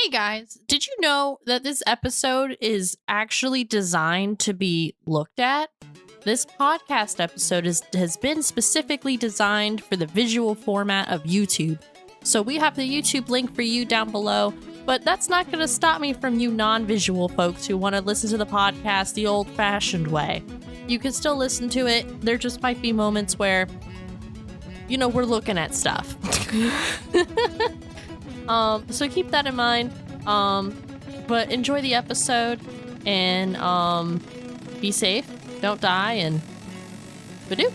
Hey guys, did you know that this episode is actually designed to be looked at? This podcast episode has been specifically designed for the visual format of YouTube. So we have the YouTube link for you down below, but that's not going to stop me from you non-visual folks who want to listen to the podcast the old-fashioned way. You can still listen to it. There just might be moments where, we're looking at stuff. So keep that in mind. But enjoy the episode and be safe, don't die, and badoo.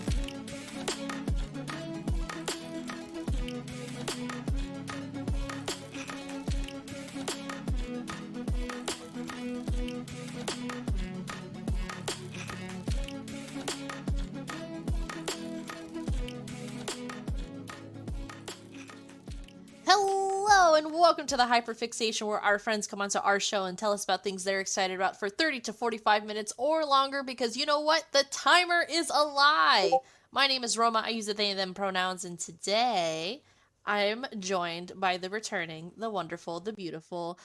Hello and welcome to the Hyperfixation, where our friends come onto our show and tell us about things they're excited about for 30 to 45 minutes or longer, because you know what? The timer is a lie. My name is Roma. I use the they and them pronouns, and today I'm joined by the returning, the wonderful, the beautiful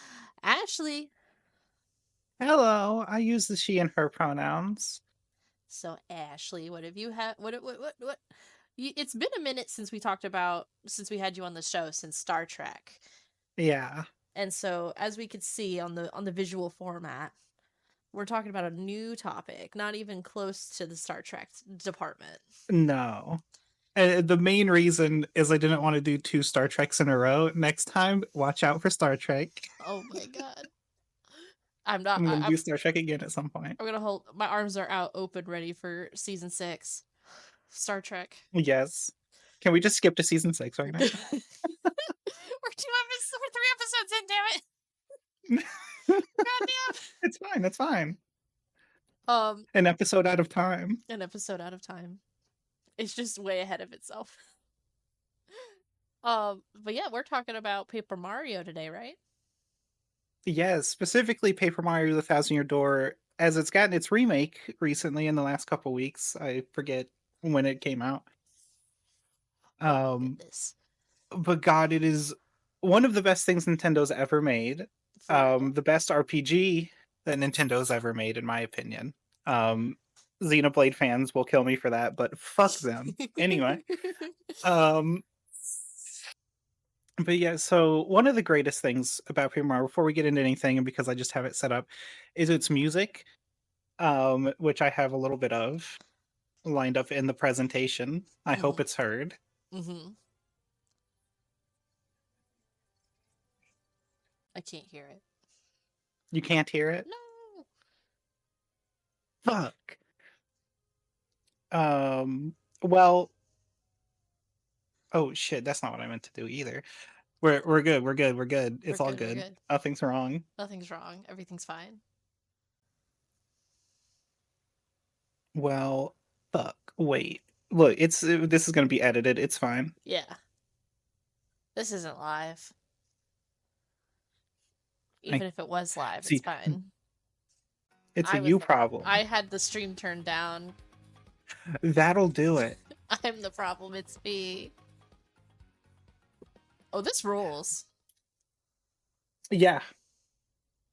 Ashley. Hello, I use the she and her pronouns. So Ashley, what have you had? What? It's been a minute since we had you on the show, since Star Trek. Yeah. And so, as we could see on the visual format, we're talking about a new topic, not even close to the Star Trek department. No. The main reason is I didn't want to do 2 Star Treks in a row. Next time, watch out for Star Trek. Oh my god. I'm going to do Star Trek again at some point. I'm going to hold... My arms are out open, ready for Season 6. Star Trek. Yes. Can we just skip to Season 6 right now? We're 3 episodes in, damn it! Goddamn! It's fine, it's fine. An episode out of time. An episode out of time. It's just way ahead of itself. But yeah, we're talking about Paper Mario today, right? Yes, specifically Paper Mario: The Thousand-Year Door, as it's gotten its remake recently in the last couple weeks. I forget when it came out. But God, it is one of the best things Nintendo's ever made. The best RPG that Nintendo's ever made, in my opinion. Xenoblade fans will kill me for that, but fuck them. Anyway. But yeah, so one of the greatest things about Paper Mario, before we get into anything, and because I just have it set up, is its music, which I have a little bit of lined up in the presentation. I hope it's heard. I can't hear it. You can't hear it? No. Fuck. Well. Oh shit, that's not what I meant to do either. We're good. It's all good. Nothing's wrong. Nothing's wrong. Everything's fine. Well, fuck. Wait. Look, this is gonna be edited. It's fine. Yeah. This isn't live. Even if it was live, it's fine. It's a you problem. I had the stream turned down. That'll do it. I'm the problem. It's me. Oh, this rules. Yeah.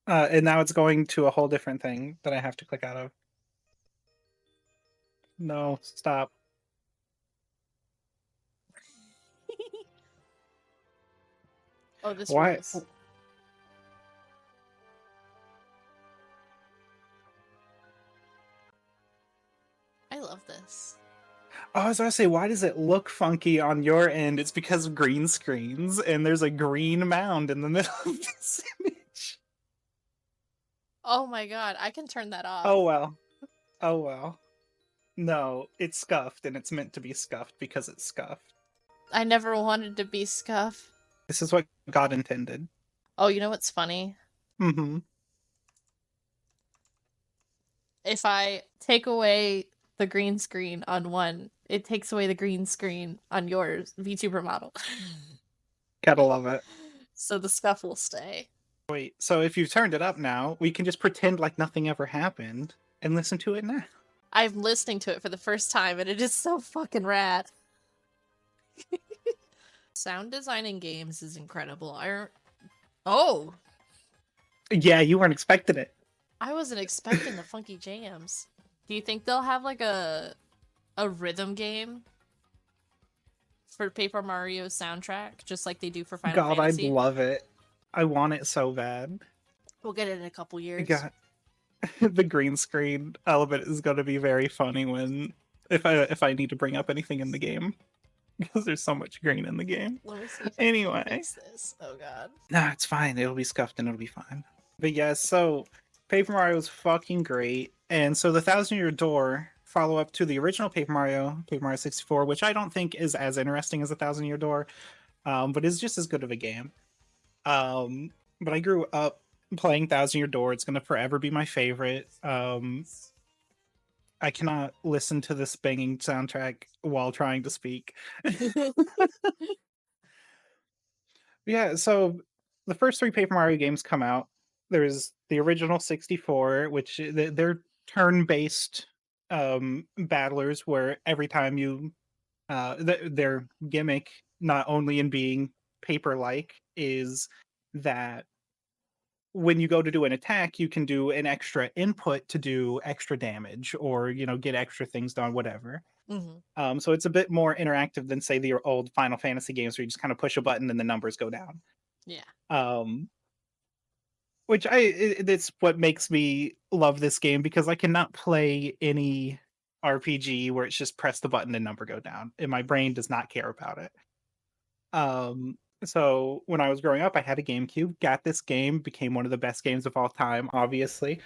And now it's going to a whole different thing that I have to click out of. No, stop. Oh, this rules. I love this. Oh, I was gonna say, why does it look funky on your end? It's because of green screens, and there's a green mound in the middle of this image. Oh my god, I can turn that off. Oh well. Oh well. No, it's scuffed, and it's meant to be scuffed because it's scuffed. I never wanted to be scuffed. This is what God intended. Oh, you know what's funny? If I take away the green screen on one, it takes away the green screen on yours VTuber model. Gotta love it. So the scuff will stay. Wait, so if you've turned it up now, we can just pretend like nothing ever happened and listen to it now. I'm listening to it for the first time, and it is so fucking rad. Sound design in games is incredible. Oh! Yeah, you weren't expecting it. I wasn't expecting the funky jams. Do you think they'll have like a rhythm game for Paper Mario's soundtrack, just like they do for Final God, I'd Fantasy? love it. I want it so bad. We'll get it in a couple years. God, the green screen element is going to be very funny when if I need to bring up anything in the game because there's so much green in the game. Let me see if I can Anyway, fix this. Oh god. nah, it's fine. It'll be scuffed and it'll be fine. But yeah, so Paper Mario was fucking great, and so the Thousand Year Door follow up to the original Paper Mario 64, which I don't think is as interesting as the Thousand Year Door, but is just as good of a game. But I grew up playing Thousand Year Door. It's gonna forever be my favorite. I cannot listen to this banging soundtrack while trying to speak. Yeah, so the first three Paper Mario games come out. There's the original 64, which they're turn-based battlers where every time you their gimmick, not only in being paper-like, is that when you go to do an attack, you can do an extra input to do extra damage or, get extra things done, whatever. So it's a bit more interactive than, say, the old Final Fantasy games where you just kind of push a button and the numbers go down. Yeah. Which it's what makes me love this game, because I cannot play any RPG where it's just press the button and number go down, and my brain does not care about it. So when I was growing up, I had a GameCube, got this game, became one of the best games of all time, obviously.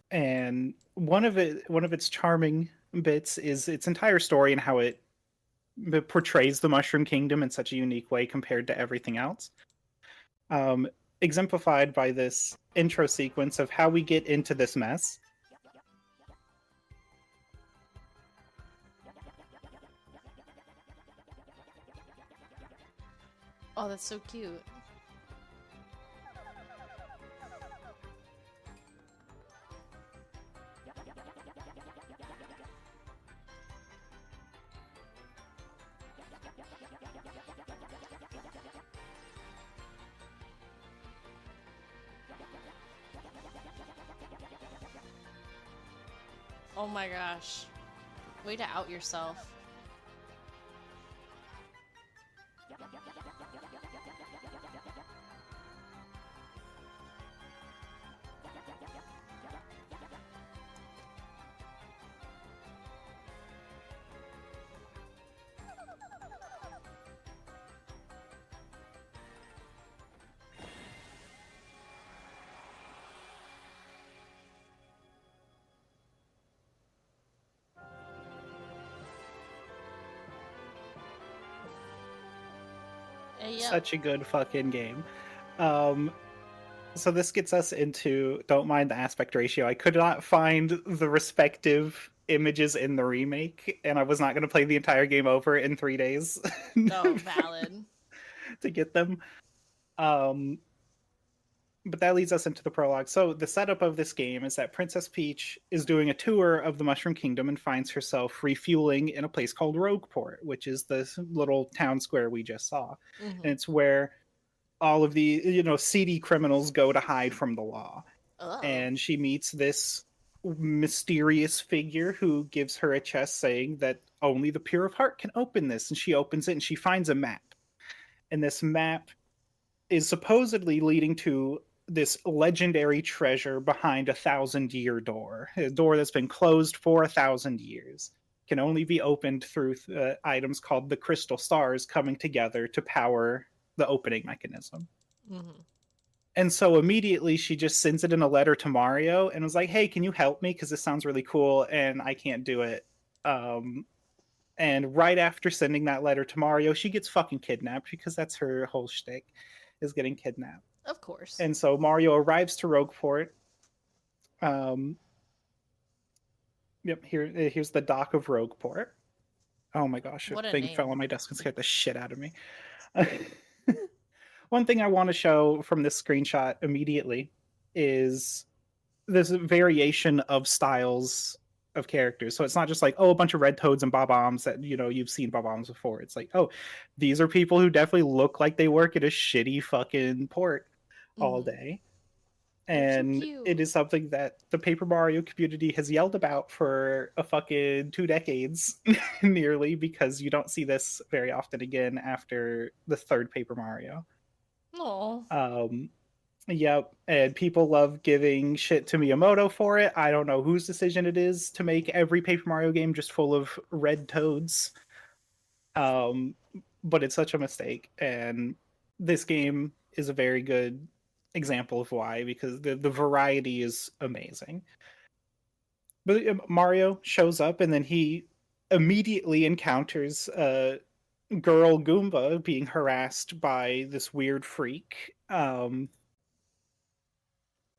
And one of its charming bits is its entire story and how it portrays the Mushroom Kingdom in such a unique way compared to everything else. Exemplified by this intro sequence of how we get into this mess. Oh, that's so cute. Oh my gosh. Way to out yourself. Such a good fucking game. So this gets us into, don't mind the aspect ratio. I could not find the respective images in the remake, and I was not going to play the entire game over in 3 days. No, valid. To get them. But that leads us into the prologue. So the setup of this game is that Princess Peach is doing a tour of the Mushroom Kingdom and finds herself refueling in a place called Rogueport, which is this little town square we just saw. And it's where all of the, seedy criminals go to hide from the law. And she meets this mysterious figure who gives her a chest saying that only the pure of heart can open this. And she opens it and she finds a map. And this map is supposedly leading to this legendary treasure behind 1,000-year door, a door that's been closed for 1,000 years, can only be opened through items called the crystal stars coming together to power the opening mechanism. And so immediately she just sends it in a letter to Mario and was like, hey, can you help me? Because this sounds really cool and I can't do it. And right after sending that letter to Mario, she gets fucking kidnapped, because that's her whole shtick, is getting kidnapped. Of course. And so Mario arrives to Rogueport. Here's the dock of Rogueport. Oh my gosh, a thing fell on my desk and scared the shit out of me. One thing I want to show from this screenshot immediately is this variation of styles of characters. So it's not just like, oh, a bunch of red toads and bob-ombs that, you've seen bob-ombs before. It's like, oh, these are people who definitely look like they work at a shitty fucking port all day. They're so And it cute. is something that the Paper Mario community has yelled about for a fucking 2 decades nearly, because you don't see this very often again after the 3rd Paper Mario. Oh. Um, yep, and people love giving shit to Miyamoto for it. I don't know whose decision it is to make every Paper Mario game just full of red toads. Um, but it's such a mistake, and this game is a very good example of why, because the variety is amazing. But Mario shows up and then he immediately encounters a girl Goomba being harassed by this weird freak.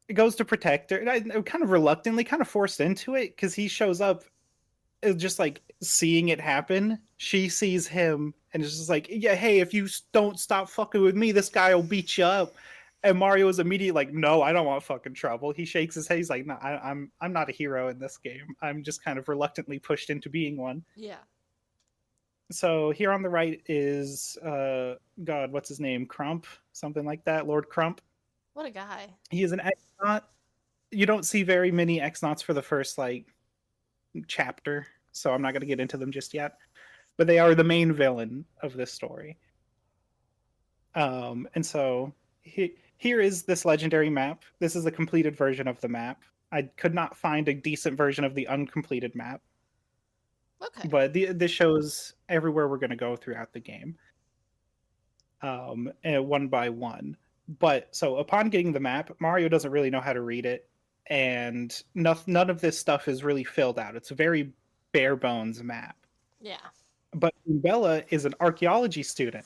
It goes to protect her, and kind of reluctantly, kind of forced into it, because he shows up just like seeing it happen. She sees him and is just like, "Yeah, hey, if you don't stop fucking with me, this guy will beat you up." And Mario is immediately like, "No, I don't want fucking trouble." He shakes his head. He's like, "No, I'm not a hero in this game. I'm just kind of reluctantly pushed into being one." Yeah. So here on the right is God, what's his name? Crump, something like that. Lord Crump. What a guy. He is an X-Naut. You don't see very many X-Nauts for the first like chapter, so I'm not going to get into them just yet. But they are the main villain of this story. And so here is this legendary map. This is a completed version of the map. I could not find a decent version of the uncompleted map, Okay. but this shows everywhere we're going to go throughout the game, and one by one. But so upon getting the map, Mario doesn't really know how to read it, and none of this stuff is really filled out. It's a very bare bones map. Yeah. But Bella is an archaeology student,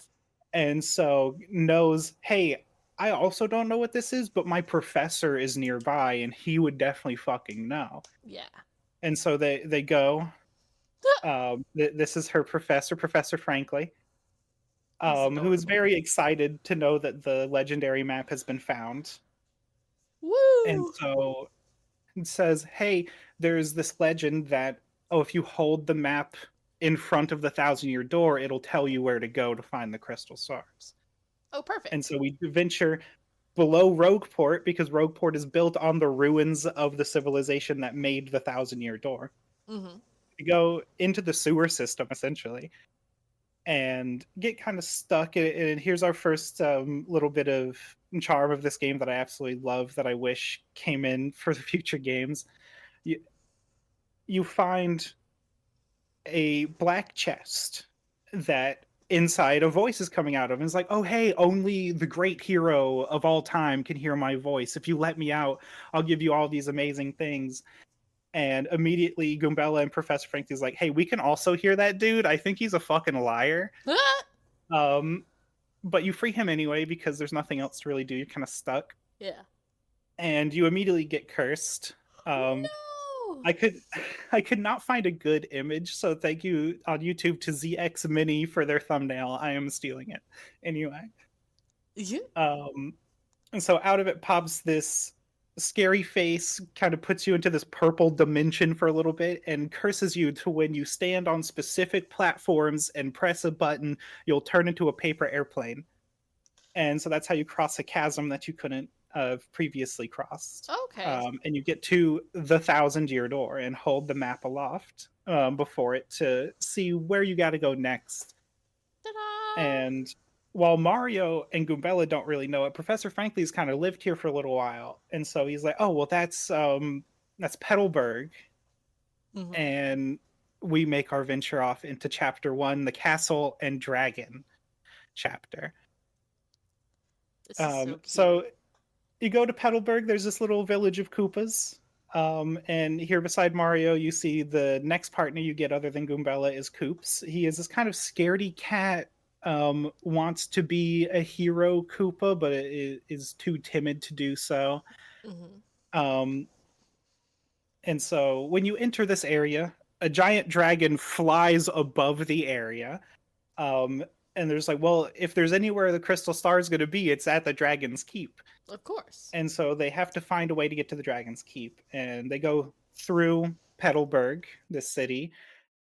and so knows, hey, I also don't know what this is, but my professor is nearby and he would definitely fucking know. Yeah. And so they go. This is her professor, Professor Frankly, He's who is adorable. very excited to know that the legendary map has been found. And Woo! so it says, hey, there's this legend that, oh, if you hold the map in front of the Thousand-Year Door, it'll tell you where to go to find the crystal stars. Oh, And perfect. so we venture below Rogueport, because Rogueport is built on the ruins of the civilization that made the Thousand-Year Door. Mm-hmm. We go into the sewer system, essentially, and get kind of stuck. And here's our first little bit of charm of this game that I absolutely love, that I wish came in for the future games. You, you find a black chest that inside a voice is coming out of, and it's like, oh hey, only the great hero of all time can hear my voice. If you let me out, I'll give you all these amazing things. And immediately Goombella and Professor Frankie's like, hey, we can also hear that dude. I think he's a fucking liar. um but you free him anyway, because there's nothing else to really do. You're kind of stuck, Yeah. and you immediately get cursed. um No. I could I could not find a good image, so thank you on YouTube to ZX Mini for their thumbnail. I am stealing it anyway. Yeah. Um, and so out of it pops this scary face, kind of puts you into this purple dimension for a little bit, and curses you to, when you stand on specific platforms and press a button, you'll turn into a paper airplane. And so that's how you cross a chasm that you couldn't have previously crossed. Okay. And you get to the Thousand-Year Door and hold the map aloft before it to see where you got to go next. Ta-da! And while Mario and Goombella don't really know it, Professor Frankly's kind of lived here for a little while, and so he's like, "Oh, well, that's Petalburg," Mm-hmm. and we make our venture off into Chapter One, the Castle and Dragon chapter. This is so cute. So you go to Petalburg. There's this little village of Koopas. And here beside Mario, you see the next partner you get other than Goombella is Koops. He is this kind of scaredy cat, wants to be a hero Koopa, but is too timid to do so. Mm-hmm. Um, and so when you enter this area, a giant dragon flies above the area. Um, and there's like, well, if there's anywhere the crystal star is going to be, it's at the Dragon's Keep. Of course. And so they have to find a way to get to the Dragon's Keep, and they go through Petalburg, this city,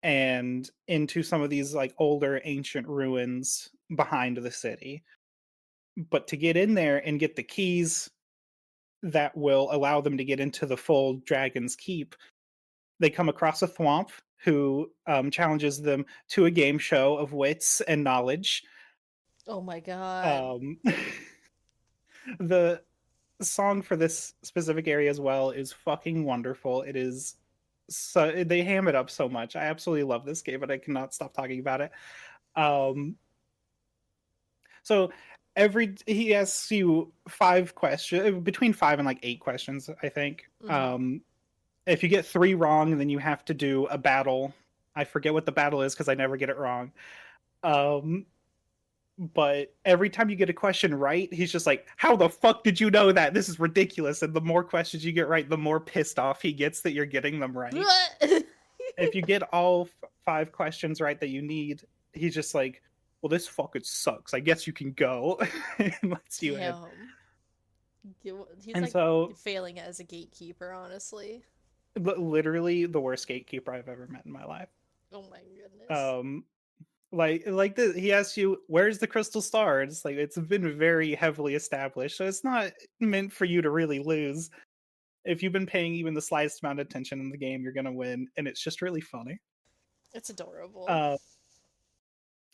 and into some of these like older ancient ruins behind the city. But to get in there and get the keys that will allow them to get into the full Dragon's Keep, they come across a thwomp who challenges them to a game show of wits and knowledge. Oh my god. Um, the song for this specific area as well is fucking wonderful. It is so they ham it up so much. I absolutely love this game, but I cannot stop talking about it. Um, so he asks you 5 questions, between 5 and like 8 questions, I think. Mm-hmm. If you get 3 wrong, then you have to do a battle. I forget what the battle is because I never get it wrong. Um, but every time you get a question right, he's just like, "How the fuck did you know that? This is ridiculous." And the more questions you get right, the more pissed off he gets that you're getting them right. If you get all 5 questions right that you need, he's just like, "Well, this fucking sucks. I guess you can go," and lets you in. Damn. He's And like so, failing as a gatekeeper, honestly. literally, the worst gatekeeper I've ever met in my life. Oh my goodness. Um, he asks you, "Where's the crystal star?" It's like it's been very heavily established, so it's not meant for you to really lose. If you've been paying even the slightest amount of attention in the game, you're gonna win, and it's just really funny. It's adorable. Uh,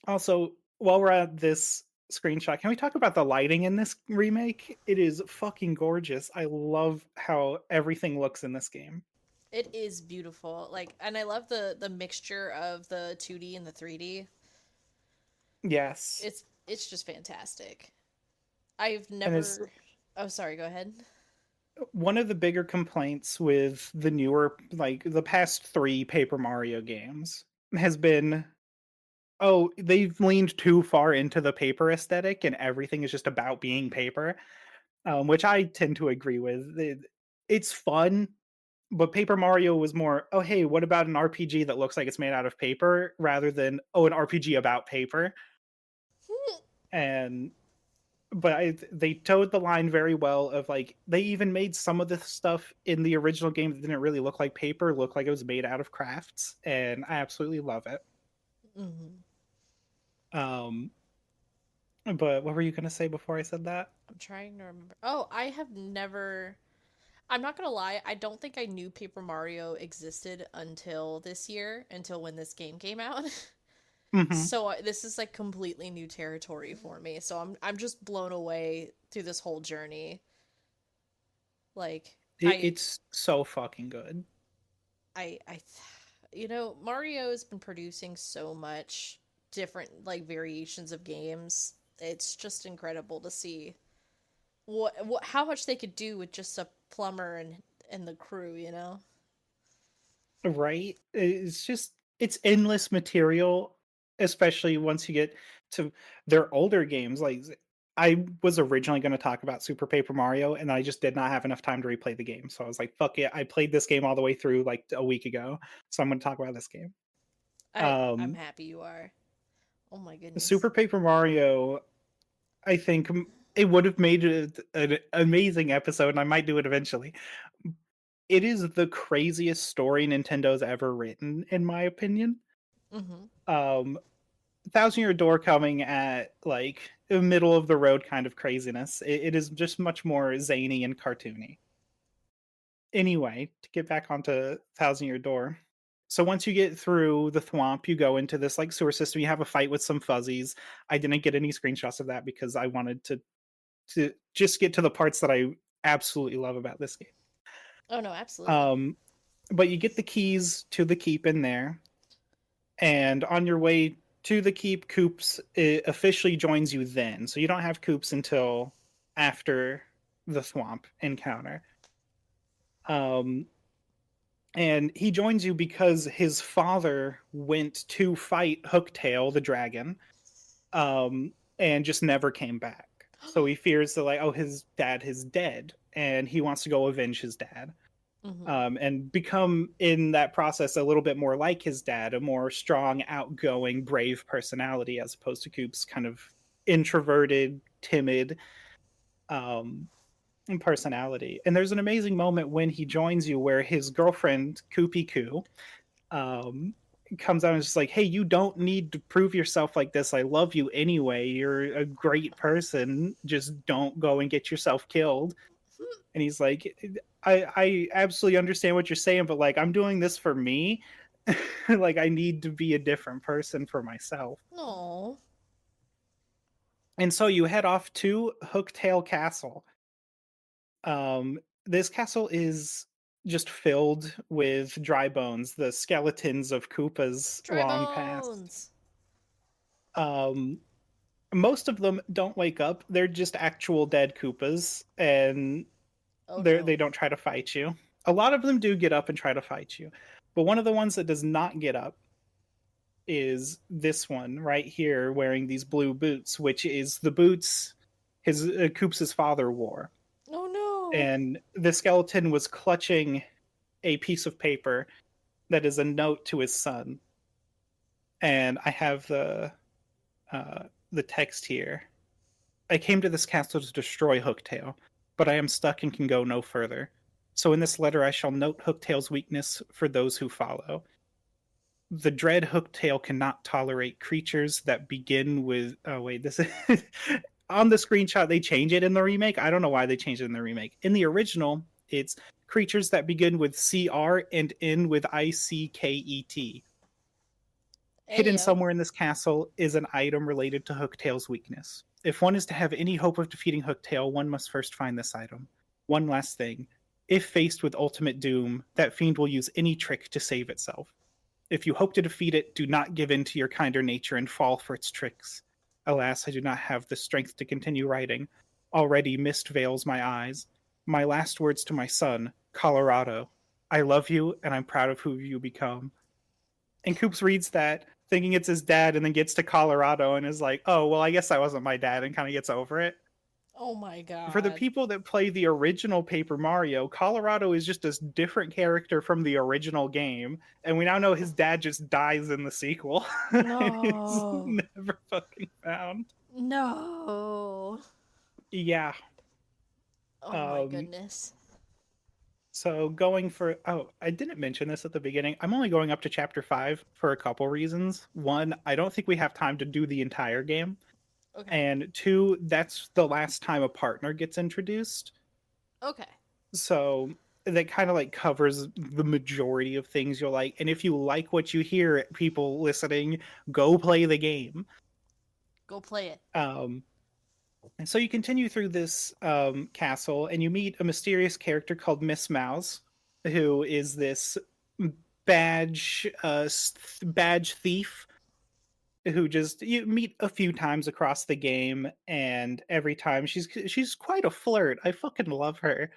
Also, while we're at this screenshot, can we talk about the lighting in this remake? It is fucking gorgeous. I love how everything looks in this game. It is beautiful. Like, and I love the mixture of the 2D and the 3D. Yes. It's just fantastic. I've And it's never. Oh, sorry. Go ahead. one of the bigger complaints with the newer, like the past 3 Paper Mario games, has been, oh, they've leaned too far into the paper aesthetic and everything is just about being paper, which I tend to agree with. It's fun, but Paper Mario was more, oh, hey, what about an RPG that looks like it's made out of paper rather than, oh, an RPG about paper? And they towed the line very well of like they even made some of the stuff in the original game that didn't really look like paper look like it was made out of crafts, and I absolutely love it. Mm-hmm. Um, but what were you gonna say before I said that? I'm trying to remember. Oh, I have never. I'm not gonna lie. I don't think I knew Paper Mario existed until this year, until when this game came out. Hmm. So this is like completely new territory for me. So I'm just blown away through this whole journey. Like I It's so fucking good. I you know, Mario has been producing so much different like variations of games. It's just incredible to see what how much they could do with just a plumber and the crew, you know? Right? It's endless material, especially once you get to their older games. Like I was originally going to talk about Super Paper Mario, and I just did not have enough time to replay the game. So I was like, "Fuck it!" I played this game all the way through like a week ago, so I'm going to talk about this game. I'm Um, happy you are. Oh my goodness. Super Paper Mario, I think it would have made it an amazing episode, and I might do it eventually. It is the craziest story Nintendo's ever written, in my opinion. Mhm. Um, Thousand Year Door coming at like the middle of the road kind of craziness. It is just much more zany and cartoony. Anyway, to get back onto Thousand Year Door. So once you get through the thwomp, you go into this like sewer system. You have a fight with some fuzzies. I didn't get any screenshots of that because I wanted to just get to the parts that I absolutely love about this game. Oh no, absolutely. Um, but you get the keys to the keep in there, and on your way to the keep, Coops officially joins you then. So you don't have Coops until after the Thwomp encounter. Um, and he joins you because his father went to fight Hooktail, the dragon, and just never came back. So he fears that, like, oh, his dad is dead, and he wants to go avenge his dad. Mhm. And become in that process a little bit more like his dad, a more strong, outgoing, brave personality, as opposed to Coop's kind of introverted, timid personality. And there's an amazing moment when he joins you where his girlfriend, Koopy Koo, um, comes out and is just like, hey, you don't need to prove yourself like this. I love you anyway. You're a great person. Just don't go and get yourself killed. And he's like, I absolutely understand what you're saying, but like I'm doing this for me. Like I need to be a different person for myself. No. And so you head off to Hooktail Castle. This castle is just filled with dry bones, the skeletons of Koopas Dry long past. bones. Um, Most of them don't wake up. They're just actual dead Koopas, and Oh they no. don't try to fight you. A lot of them do get up and try to fight you, but one of the ones that does not get up is this one right here, wearing these blue boots, which is the boots his Koops' father wore. Oh no. And the skeleton was clutching a piece of paper that is a note to his son. And I have the text here. I came to this castle to destroy Hooktail, but I am stuck and can go no further. So in this letter I shall note Hooktail's weakness for those who follow. The dread Hooktail cannot tolerate creatures that begin with. Oh wait, this is on the screenshot. They change it in the remake. I don't know why they changed it in the remake. In the original, it's creatures that begin with CR and end with ICKET. Hidden Ayo. somewhere in this castle is an item related to Hooktail's weakness. If one is to have any hope of defeating Hooktail, one must first find this item. One last thing. If faced with ultimate doom, that fiend will use any trick to save itself. If you hope to defeat it, do not give in to your kinder nature and fall for its tricks. Alas, I do not have the strength to continue writing. Already mist veils my eyes. My last words to my son, Colorado. I love you, and I'm proud of who you become. And Coops reads that, thinking it's his dad, and then gets to Colorado and is like, oh, well, I guess I wasn't my dad, and kind of gets over it. Oh my For the god. people that play the original Paper Mario, Colorado is just a different character from the original game, and we now know his dad just dies in the sequel. He's No. never fucking found. No. Yeah. Oh my Um, goodness. so going for I didn't mention this at the beginning. I'm only going up to chapter 5 for a couple reasons. One, I don't think we have time to do the entire game. Okay. And two, that's the last time a partner gets introduced. Okay. So that kind of like covers the majority of things you'll like. And if you like what you hear, people listening, go play the game. Go play it. And so you continue through this castle, and you meet a mysterious character called Miss Mouse, who is this badge thief who just you meet a few times across the game, and every time she's quite a flirt. I fucking love her.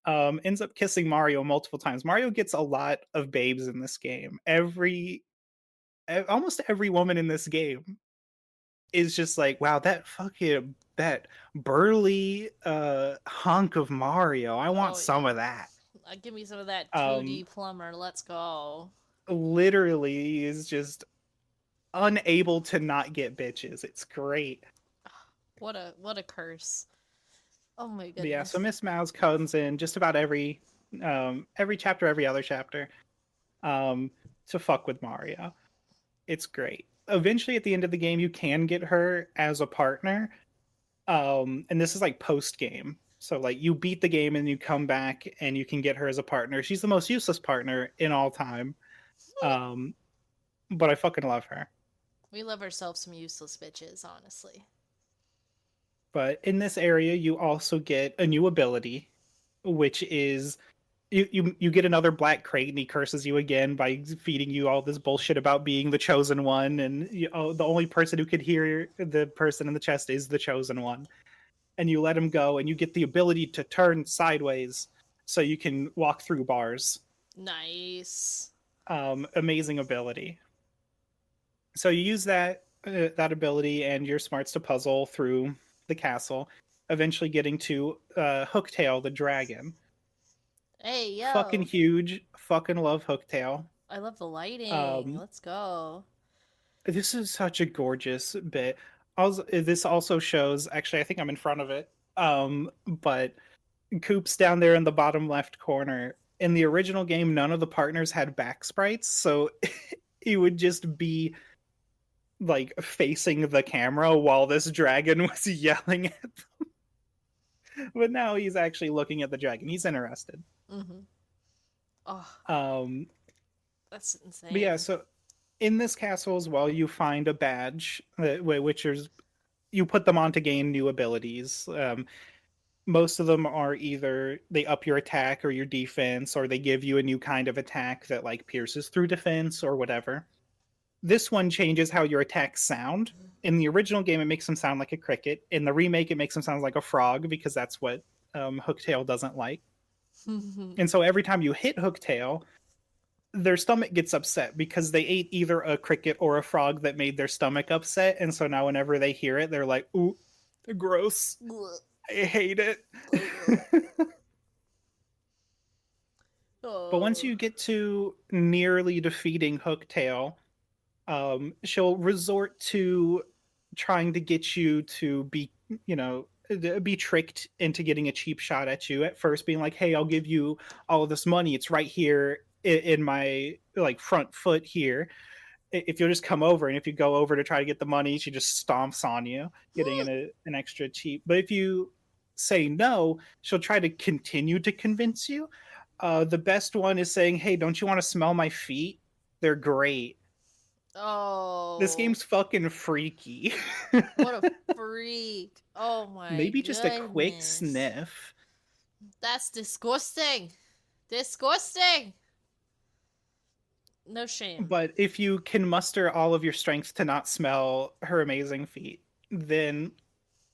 Ends up kissing Mario multiple times. Mario gets a lot of babes in this game. Almost every woman in this game is just like, wow, that burly hunk of Mario. I want Oh some yeah. of that. Give me some of that Um 2D plumber. Let's go. Literally is just unable to not get bitches. It's great. What a curse. Oh my But yeah, so goodness. Miss Mouse comes in just about every chapter, every other chapter, um, to fuck with Mario. It's great. Eventually at the end of the game you can get her as a partner. And this is like post game. So like you beat the game and you come back and you can get her as a partner. She's the most useless partner in all time. Um, but I fucking love her. We love ourselves some useless bitches, honestly. But in this area you also get a new ability, which is you get another black crate and he curses you again by feeding you all this bullshit about being the chosen one, and the only person who could hear the person in the chest is the chosen one. And you let him go and you get the ability to turn sideways so you can walk through bars. Nice. Amazing ability. So you use that ability and your smarts to puzzle through the castle, eventually getting to Hooktail the dragon. Hey, Fucking yo. huge. Fucking love Hooktail. I love the lighting. Um, Let's go. this is such a gorgeous bit. Also, this also shows. Actually, I think I'm in front of it. But Coop's down there in the bottom left corner. In the original game, none of the partners had back sprites, so he would just be like facing the camera while this dragon was yelling at them. But now he's actually looking at the dragon. He's interested. Mm-hmm. Oh, Um, that's but yeah, insane. so in this castle as well, you find a badge, which is you put them on to gain new abilities. Most of them are either they up your attack or your defense, or they give you a new kind of attack that like pierces through defense or whatever. This one changes how your attacks sound. In the original game, it makes them sound like a cricket. In the remake, it makes them sound like a frog because that's what Hooktail doesn't like. And so every time you hit Hooktail, their stomach gets upset because they ate either a cricket or a frog that made their stomach upset. And so now whenever they hear it, they're like, ooh, gross. I hate it. But once Oh. you get to nearly defeating Hooktail, she'll resort to trying to get you to be, be tricked into getting a cheap shot at you. At first, being like, "Hey, I'll give you all of this money. It's right here in my like front foot here. If you'll just come over." And if you go over to try to get the money, she just stomps on you, getting an extra cheap. But if you say no, she'll try to continue to convince you. The best one is saying, "Hey, don't you want to smell my feet? They're great." This Oh. game's fucking freaky. What a freak. Oh my Maybe just a quick goodness. sniff. That's disgusting. Disgusting. No shame. But if you can muster all of your strength to not smell her amazing feet, then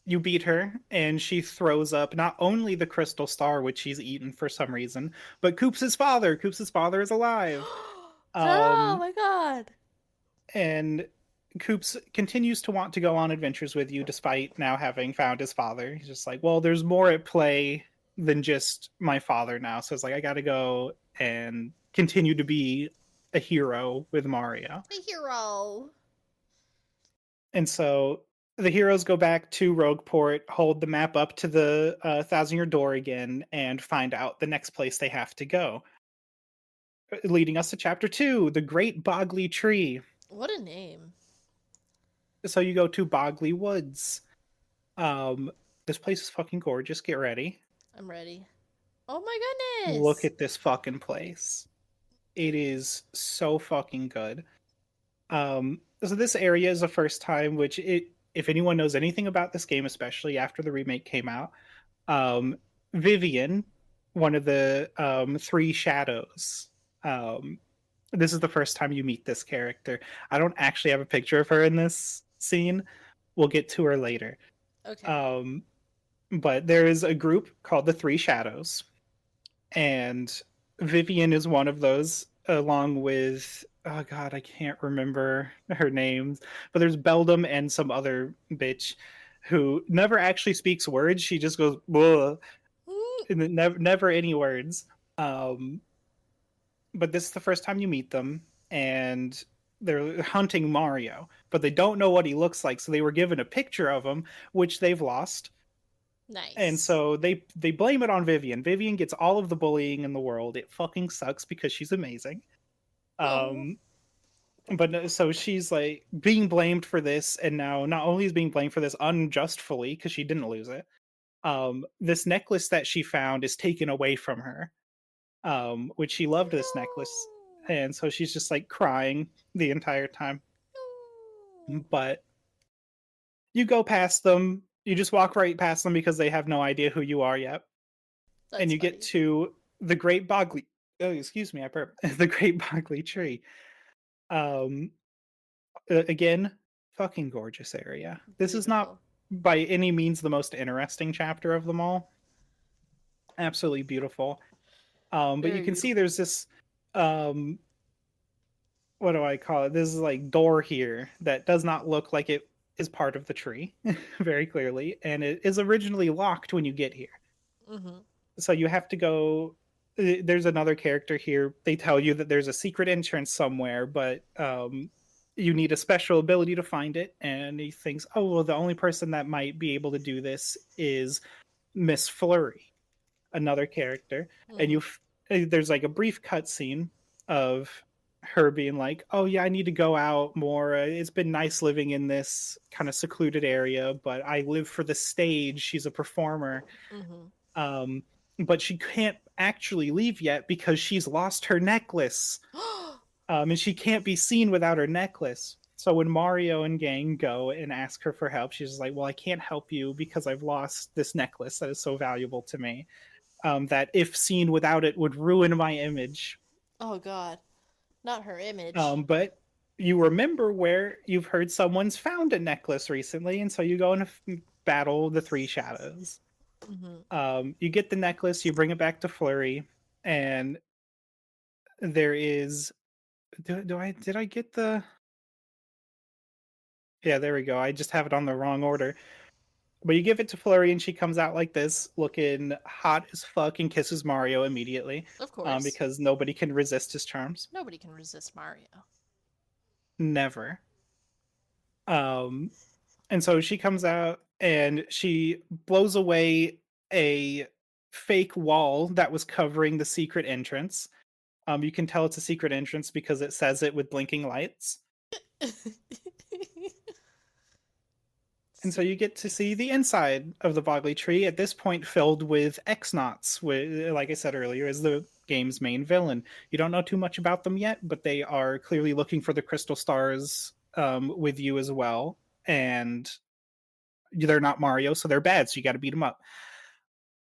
you beat her, and she throws up not only the crystal star, which she's eaten for some reason, but Koops' father. Koops' father is alive. Oh Um, my god. and Koops continues to want to go on adventures with you despite now having found his father. He's just like, well, there's more at play than just my father now. So it's like, I gotta go and continue to be a hero with Mario. The hero. And so the heroes go back to Rogueport, hold the map up to the Thousand Year Door again, and find out the next place they have to go. Leading us to chapter 2, the Great Bogley Tree. What a name. So you go to Bogley Woods. Um, this place is fucking gorgeous. Get ready. I'm ready. Oh my Look goodness. at this fucking place. It is so fucking good. So this area is the first time, if anyone knows anything about this game, especially after the remake came out, um, Vivian, one of the three shadows. This is the first time you meet this character. I don't actually have a picture of her in this scene. We'll get to her later. Okay. But there is a group called the Three Shadows, and Vivian is one of those, along with, oh god, I can't remember her names, but there's Beldam and some other bitch who never actually speaks words. She just goes "Bleh," and never any words. Um, but this is the first time you meet them, and they're hunting Mario, but they don't know what he looks like, so they were given a picture of him, which they've lost. And Nice. so they blame it on Vivian. Vivian gets all of the bullying in the world. It fucking sucks because she's amazing. Oh. Um, but so she's like being blamed for this, and now not only is being blamed for this unjustly because she didn't lose it. This necklace that she found is taken away from her, which she loved this necklace, No. and so she's just like crying the entire time. No. But you go past them, you just walk right past them because they have no idea who you are yet, and That's you get funny. to the Great Bogley. Oh, excuse me, I burped. The Great Bogley Tree. Um, again, fucking gorgeous area. This is not Beautiful. by any means the most interesting chapter of them all. Absolutely beautiful. But you Very can see beautiful. there's this um what do I call it? This is like door here that does not look like it is part of the tree very clearly, and it is originally locked when you get here. Mm-hmm. So you have to go. There's another character here. They tell you that there's a secret entrance somewhere, but you need a special ability to find it. And he thinks, oh well, the only person that might be able to do this is Miss Flurry, another character. And Mm-hmm. there's like a brief cutscene of her being like, "Oh yeah, I need to go out more. It's been nice living in this kind of secluded area, but I live for the stage." She's a performer. Mm-hmm. Um, but she can't actually leave yet because she's lost her necklace. And she can't be seen without her necklace. So when Mario and gang go and ask her for help, she's just like, "Well, I can't help you because I've lost this necklace that is so valuable to me. That if seen without it would ruin my image." Oh God, not her image. But you remember where you've heard someone's found a necklace recently, and so you go and battle the three shadows. Mm-hmm. You get the necklace, you bring it back to Flurry, and there is. Do I did I get the? Yeah, there we go. I just have it on the wrong order. But you give it to Flurry, and she comes out like this, looking hot as fuck, and kisses Mario immediately, Of course, because nobody can resist his charms. nobody can resist Mario. Never. Um, and so she comes out and she blows away a fake wall that was covering the secret entrance. You can tell it's a secret entrance because it says it with blinking lights. And so you get to see the inside of the Boggly Tree, at this point filled with X-Nauts, like I said earlier, is the game's main villain. You don't know too much about them yet, but they are clearly looking for the crystal stars with you as well. And they're not Mario, so they're bad, so you got to beat them up.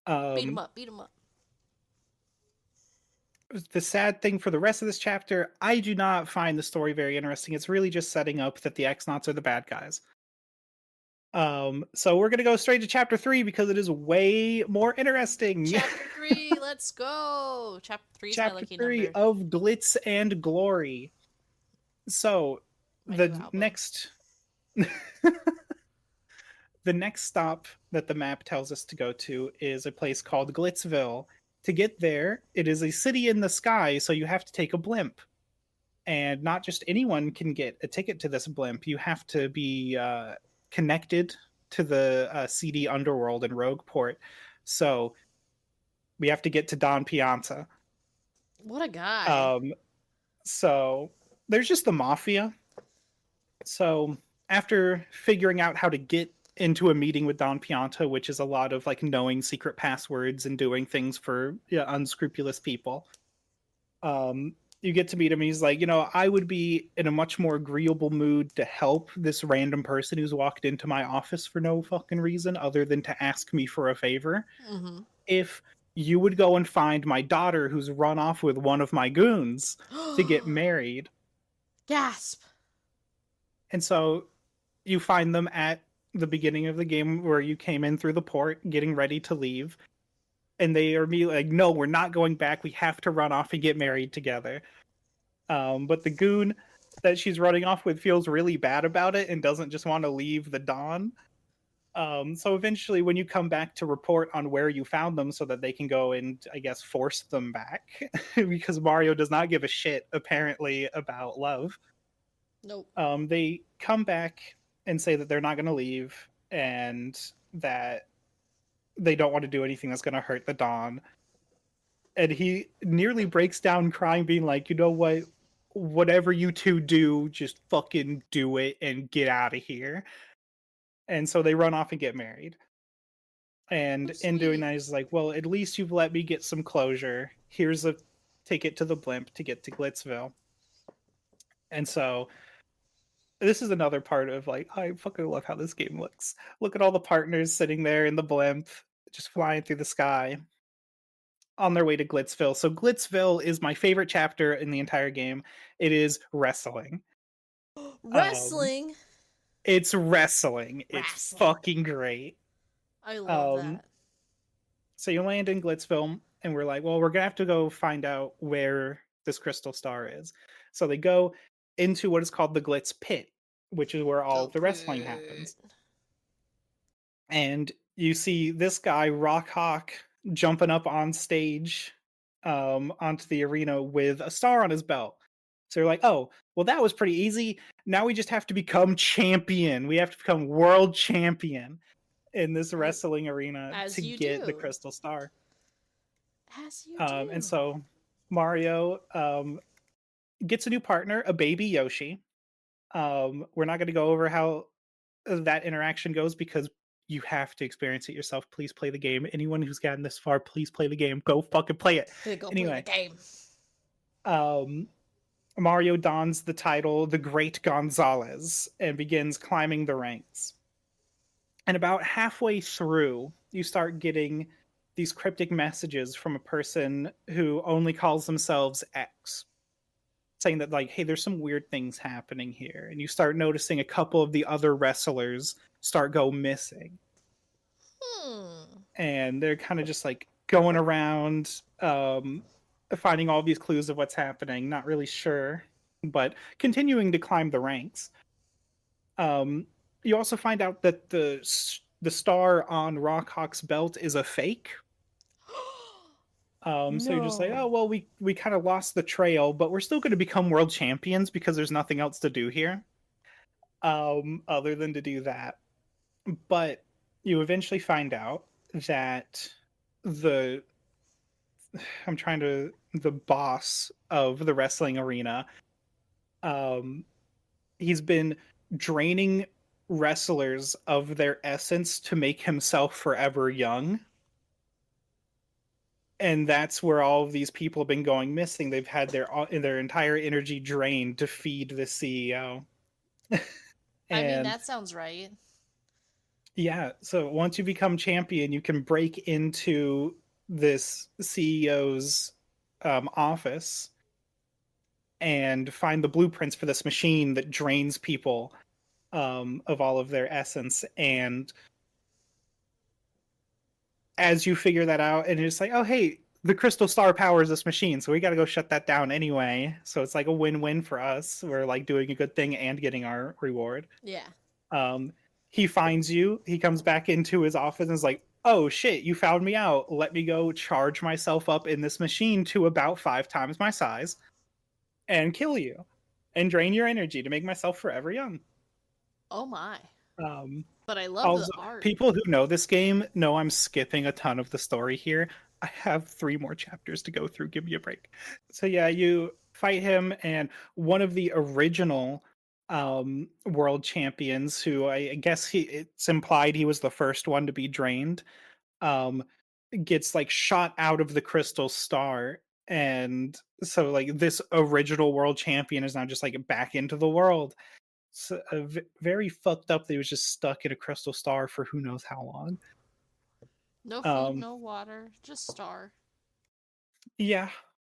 Beat him Um, up, beat him up. the sad thing for the rest of this chapter, I do not find the story very interesting. It's really just setting up that the X-Nauts are the bad guys. So we're gonna go straight to chapter 3 because it is way more interesting. Chapter 3, let's go. Chapter 3 is my Chapter lucky 3 number. of Glitz and Glory. So My new the album. next the next stop that the map tells us to go to is a place called Glitzville. To get there, it is a city in the sky, so you have to take a blimp. And not just anyone can get a ticket to this blimp. You have to be connected to the CD Underworld in Rogueport. So we have to get to Don Pianta. What a guy. So there's just the mafia. So after figuring out how to get into a meeting with Don Pianta, which is a lot of like knowing secret passwords and doing things for unscrupulous people, you get to meet him. And he's like, I would be in a much more agreeable mood to help this random person who's walked into my office for no fucking reason other than to ask me for a favor. Mm-hmm. If you would go and find my daughter who's run off with one of my goons to get married. Gasp. And so you find them at the beginning of the game where you came in through the port getting ready to leave. And they are immediately like, "No, we're not going back. We have to run off and get married together." But the goon that she's running off with feels really bad about it and doesn't just want to leave the Dawn. So eventually, when you come back to report on where you found them so that they can go and, I guess, force them back, because Mario does not give a shit, apparently, about love. Nope. They come back and say that they're not going to leave and that they don't want to do anything that's going to hurt the Dawn. And he nearly breaks down crying, being like, "You know what? Whatever you two do, just fucking do it and get out of here." And so they run off and get married. And So in doing sweet. that, he's like, "Well, at least you've let me get some closure. Here's a ticket to the blimp to get to Glitzville." And so this is another part of like, I fucking love how this game looks. Look at all the partners sitting there in the blimp, just flying through the sky on their way to Glitzville. So Glitzville is my favorite chapter in the entire game. It is wrestling. Um, Wrestling. it's wrestling. It's Wrestling. fucking great. I love Um, that. so you land in Glitzville, and we're like, well, we're gonna have to go find out where this crystal star is. So they go into what is called the Glitz Pit, which is where all of the wrestling happens. And you see this guy, Rock Hawk, jumping up on stage onto the arena with a star on his belt. So you're like, oh, well, that was pretty easy. Now we just have to become champion. We have to become world champion in this wrestling arena As to you get the do. crystal star. As you do. And so Mario gets a new partner, a baby Yoshi. We're not going to go over how that interaction goes because you have to experience it yourself. Please play the game. Anyone who's gotten this far, please play the game. Go fucking play it. Go play the Anyway, game. um, Mario dons the title The Great Gonzalez and begins climbing the ranks. And about halfway through, you start getting these cryptic messages from a person who only calls themselves X, saying that, like, hey, there's some weird things happening here. And you start noticing a couple of the other wrestlers start go missing. And they're kind of just like going around, finding all these clues of what's happening, not really sure, but continuing to climb the ranks. You also find out that the star on Rockhawk's belt is a fake. So you're just like, oh well, we kind of lost the trail, but we're still going to become world champions because there's nothing else to do here, other than to do that. But you eventually find out that the the boss of the wrestling arena, he's been draining wrestlers of their essence to make himself forever young. And that's where all of these people have been going missing. They've had their entire energy drained to feed the CEO. I mean, that sounds right. Yeah, so once you become champion, you can break into this CEO's office and find the blueprints for this machine that drains people of all of their essence. And as you figure that out, and it's like, oh, hey, the crystal star powers this machine, so we got to go shut that down anyway. So it's like a win-win for us. We're like doing a good thing and getting our reward. Yeah. He finds you. He comes back into his office and is like, oh shit, you found me out. Let me go charge myself up in this machine to about 5 times my size and kill you and drain your energy to make myself forever young. Oh my. But I love Also, the art. people who know this game know I'm skipping a ton of the story here. I have 3 more chapters to go through. Give me a break. So yeah, you fight him, and one of the original world champions, who I guess it's implied he was the first one to be drained, um, gets like shot out of the crystal star. And so like this original world champion is now just like back into the world. So, very fucked up that he was just stuck in a crystal star for who knows how long. No food, no water, just star. Yeah,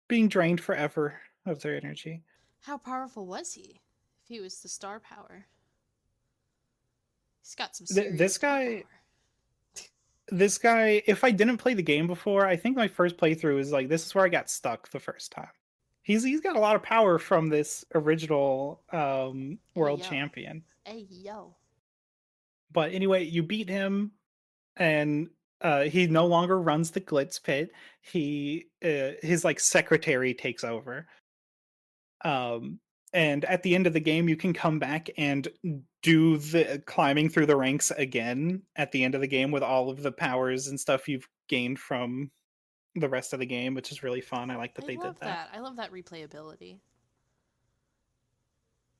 being drained forever of their energy. How powerful was he? If he was the star power, he's got some serious This guy, if I didn't play the game before, I think my first playthrough is like, this is where I got stuck the first time. He's got a lot of power from this original world champion. Hey yo. But anyway, you beat him, and he no longer runs the glitz pit. He his like secretary takes over. And at the end of the game, you can come back and do the climbing through the ranks again at the end of the game with all of the powers and stuff you've gained from the rest of the game, which is really fun. I like that they did that. I love that replayability.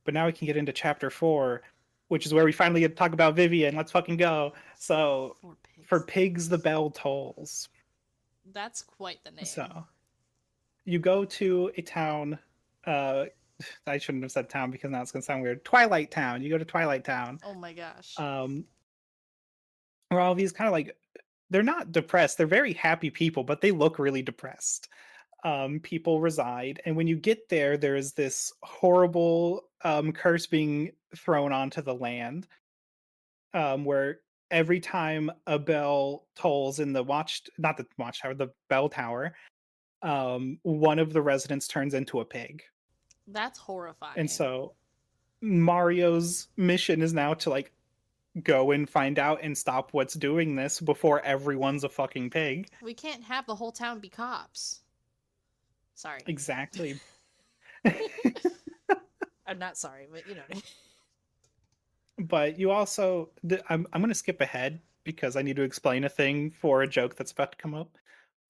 But now we can get into chapter 4, which is where we finally get to talk about Vivian. Let's fucking go. So, for pigs, the bell tolls. That's quite the name. So, you go to a town. I shouldn't have said town because now it's going to sound weird. Twilight Town. You go to Twilight Town. Oh my gosh. Where all these kind of like, they're not depressed. They're very happy people, but they look really depressed. People reside. And when you get there, there is this horrible curse being thrown onto the land, where every time a bell tolls in the the bell tower, one of the residents turns into a pig. That's horrifying. And so Mario's mission is now to like go and find out and stop what's doing this before everyone's a fucking pig. We can't have the whole town be cops. Sorry. Exactly. I'm not sorry, but you know. But you also, I'm going to skip ahead because I need to explain a thing for a joke that's about to come up.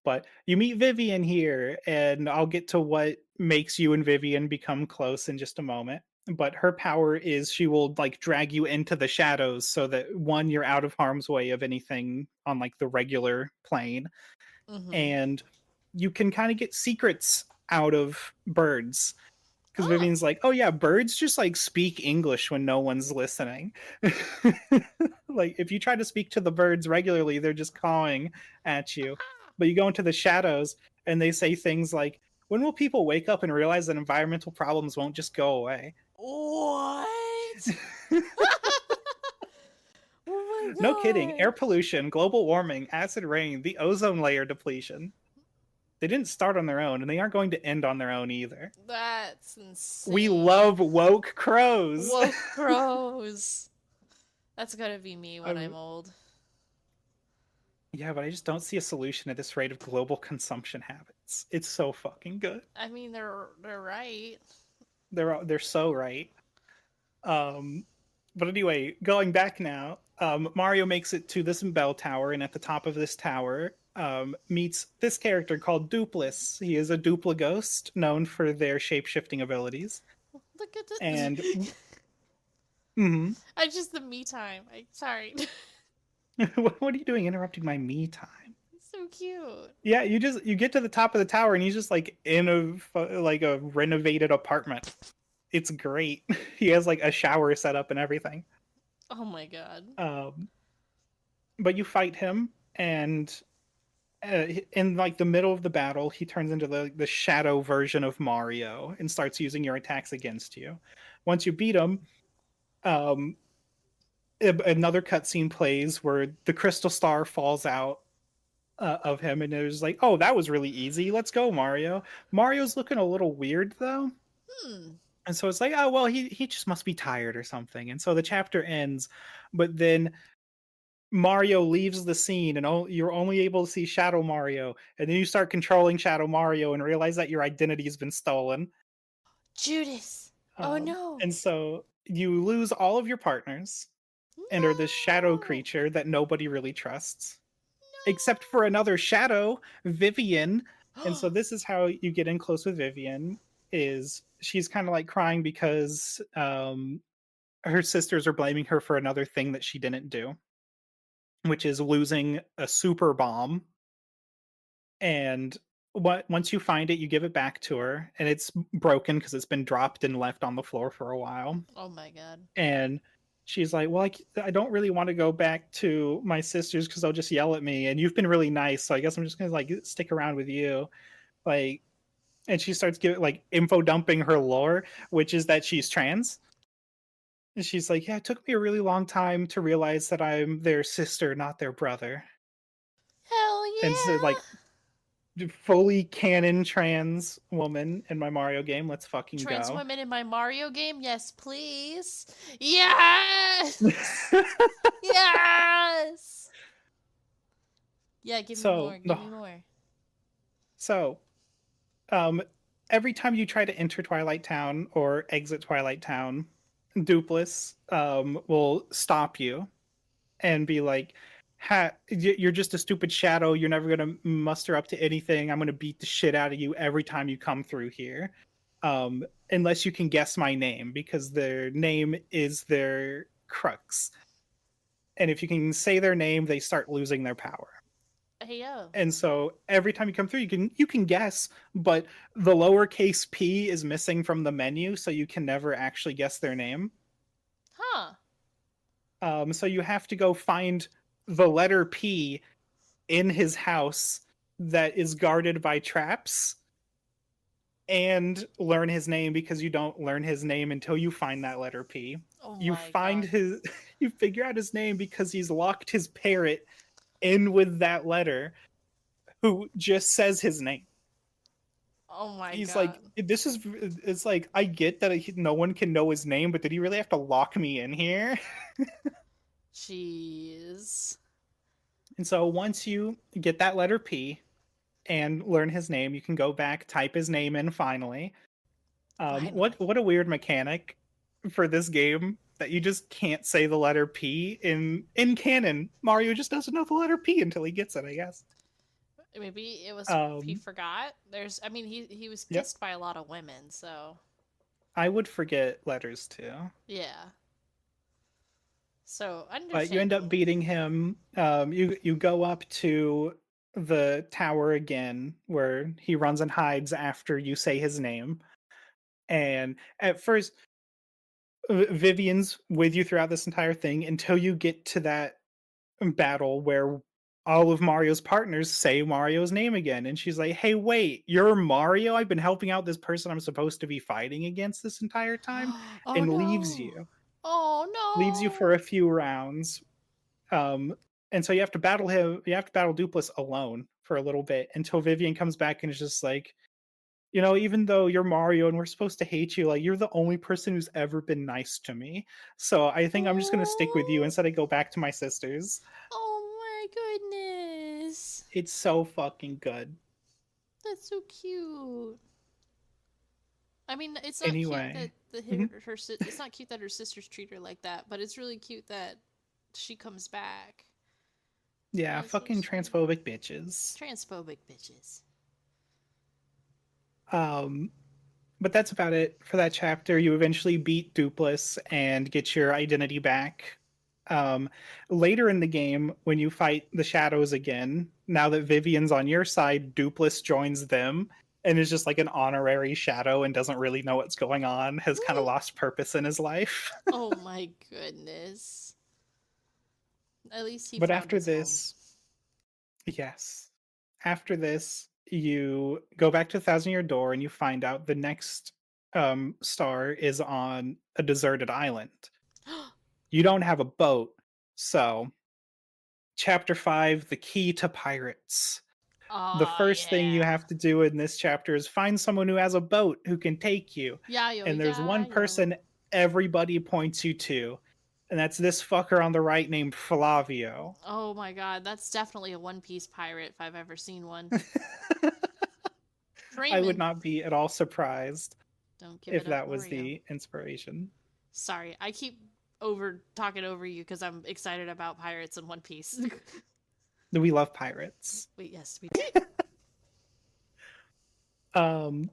But you meet Vivian here, and I'll get to what makes you and Vivian become close in just a moment. But her power is she will like drag you into the shadows so that one, you're out of harm's way of anything on like the regular plane, Mm-hmm. and you can kind of get secrets out of birds. Because Oh. Vivian's like, oh yeah, birds just like speak English when no one's listening. Like if you try to speak to the birds regularly, they're just cawing at you. But you go into the shadows and they say things like, when will people wake up and realize that environmental problems won't just go away? What? Oh my No kidding. Air god. pollution, global warming, acid rain, the ozone layer depletion. They didn't start on their own, and they aren't going to end on their own either. That's We insane. love woke crows. Woke crows. That's gonna be me when I'm Um, old. yeah, but I just don't see a solution at this rate of global consumption habits. It's so fucking good. I mean, they're right. They're so right. Um, but anyway, going back now, Mario makes it to this bell tower, and at the top of this tower, meets this character called Dupless. He is a Dupla ghost, known for their shape shifting abilities. Look at And the. mhm. I just the me time. I sorry. What are you doing interrupting my me time? So cute. Yeah, you get to the top of the tower and he's just like in like a renovated apartment. It's great. He has like a shower set up and everything. Oh my god. Um, but you fight him, and in like the middle of the battle, he turns into the shadow version of Mario and starts using your attacks against you. Once you beat him, um, another cutscene plays where the crystal star falls out of him, and it was like, oh, that was really easy. Let's go, Mario. Mario's looking a little weird though. Hmm. And so it's like, oh well, he just must be tired or something. And so the chapter ends, but then Mario leaves the scene, and you're only able to see Shadow Mario. And then you start controlling Shadow Mario and realize that your identity has been stolen. Judas. Oh no. And so you lose all of your partners and are this shadow No. creature that nobody really trusts, except for another shadow, Vivian. And so No. this is how you get in close with Vivian. Is she's kind of like crying because her sisters are blaming her for another thing that she didn't do, which is losing a super bomb. And once you find it, you give it back to her, and it's broken because it's been dropped and left on the floor for a while. Oh my god. And she's like, well, I don't really want to go back to my sisters because they'll just yell at me, and you've been really nice, so I guess I'm just gonna like stick around with you. Like, and she starts giving like info dumping her lore, which is that she's trans. And she's like, yeah, it took me a really long time to realize that I'm their sister, not their brother. Hell And so yeah. like fully canon trans woman in my Mario game. Let's fucking Trans go. women in my Mario game? Yes, please. Yes. Yes. Yeah, give me more. So Give me more. so um every time you try to enter Twilight Town or exit Twilight Town, Dupless will stop you and be like, you're just a stupid shadow. You're never going to muster up to anything. I'm going to beat the shit out of you every time you come through here. Unless you can guess my name, because their name is their crux. And if you can say their name, they start losing their power. Hey yo. And so every time you come through, you can guess, but the lowercase p is missing from the menu, so you can never actually guess their name. Huh. So you have to go find the letter P in his house that is guarded by traps and learn his name, because you don't learn his name until you find that letter P. Oh You my find god. his you figure out his name because he's locked his parrot in with that letter, who just says his name. Oh my He's god. like, it's like, I get that no one can know his name, but did he really have to lock me in here? Jeez. And so once you get that letter P and learn his name, you can go back, type his name in finally. Finally. What a weird mechanic for this game, that you just can't say the letter P in canon. Mario just doesn't know the letter P until he gets it, I guess. Maybe it was he Um, forgot. I mean, he was yep. kissed by a lot of women, so I would forget letters too. yeah. So But you end up understandable. beating him. You go up to the tower again, where he runs and hides after you say his name. And at first, Vivian's with you throughout this entire thing until you get to that battle where all of Mario's partners say Mario's name again. And she's like, hey, wait, you're Mario? I've been helping out this person I'm supposed to be fighting against this entire time, Oh and no. Oh leaves you for no. a few rounds. Um, and so you have to battle him. You have to battle Dupless alone for a little bit until Vivian comes back and is just like, even though you're Mario and we're supposed to hate you, like you're the only person who's ever been nice to me. So I think I'm just gonna stick with you Oh. instead of go back to my sisters. Oh my goodness. It's so fucking good. That's so cute. I mean, it's not cute that Anyway, mhm. it's not cute that her sisters treat her like that, but it's really cute that she comes back. Yeah, That's so fucking sweet. transphobic bitches. Transphobic bitches. Um, but that's about it for that chapter. You eventually beat Dupless and get your identity back. Um, Later in the game, when you fight the shadows again, now that Vivian's on your side, Dupless joins them and is just like an honorary shadow and doesn't really know what's going on, has kind of lost purpose in his life. Oh my goodness. At least he But found after his home. this, yes, after this, you go back to Thousand Year Door and you find out the next star is on a deserted island. You don't have a boat, so chapter 5, the key to pirates. The Oh first thing you yeah. have to do in this chapter is find someone who has a boat who can take you. Yayo And there's one yayo. person everybody points you to, and that's this fucker on the right named Flavio. Oh my god, that's definitely a One Piece pirate if I've ever seen one. I would Raymond, not be at all surprised don't give if it up, that was Mario. the inspiration. Sorry, I keep over talking over you because I'm excited about pirates and One Piece. We love pirates. Wait, yes, we. Um,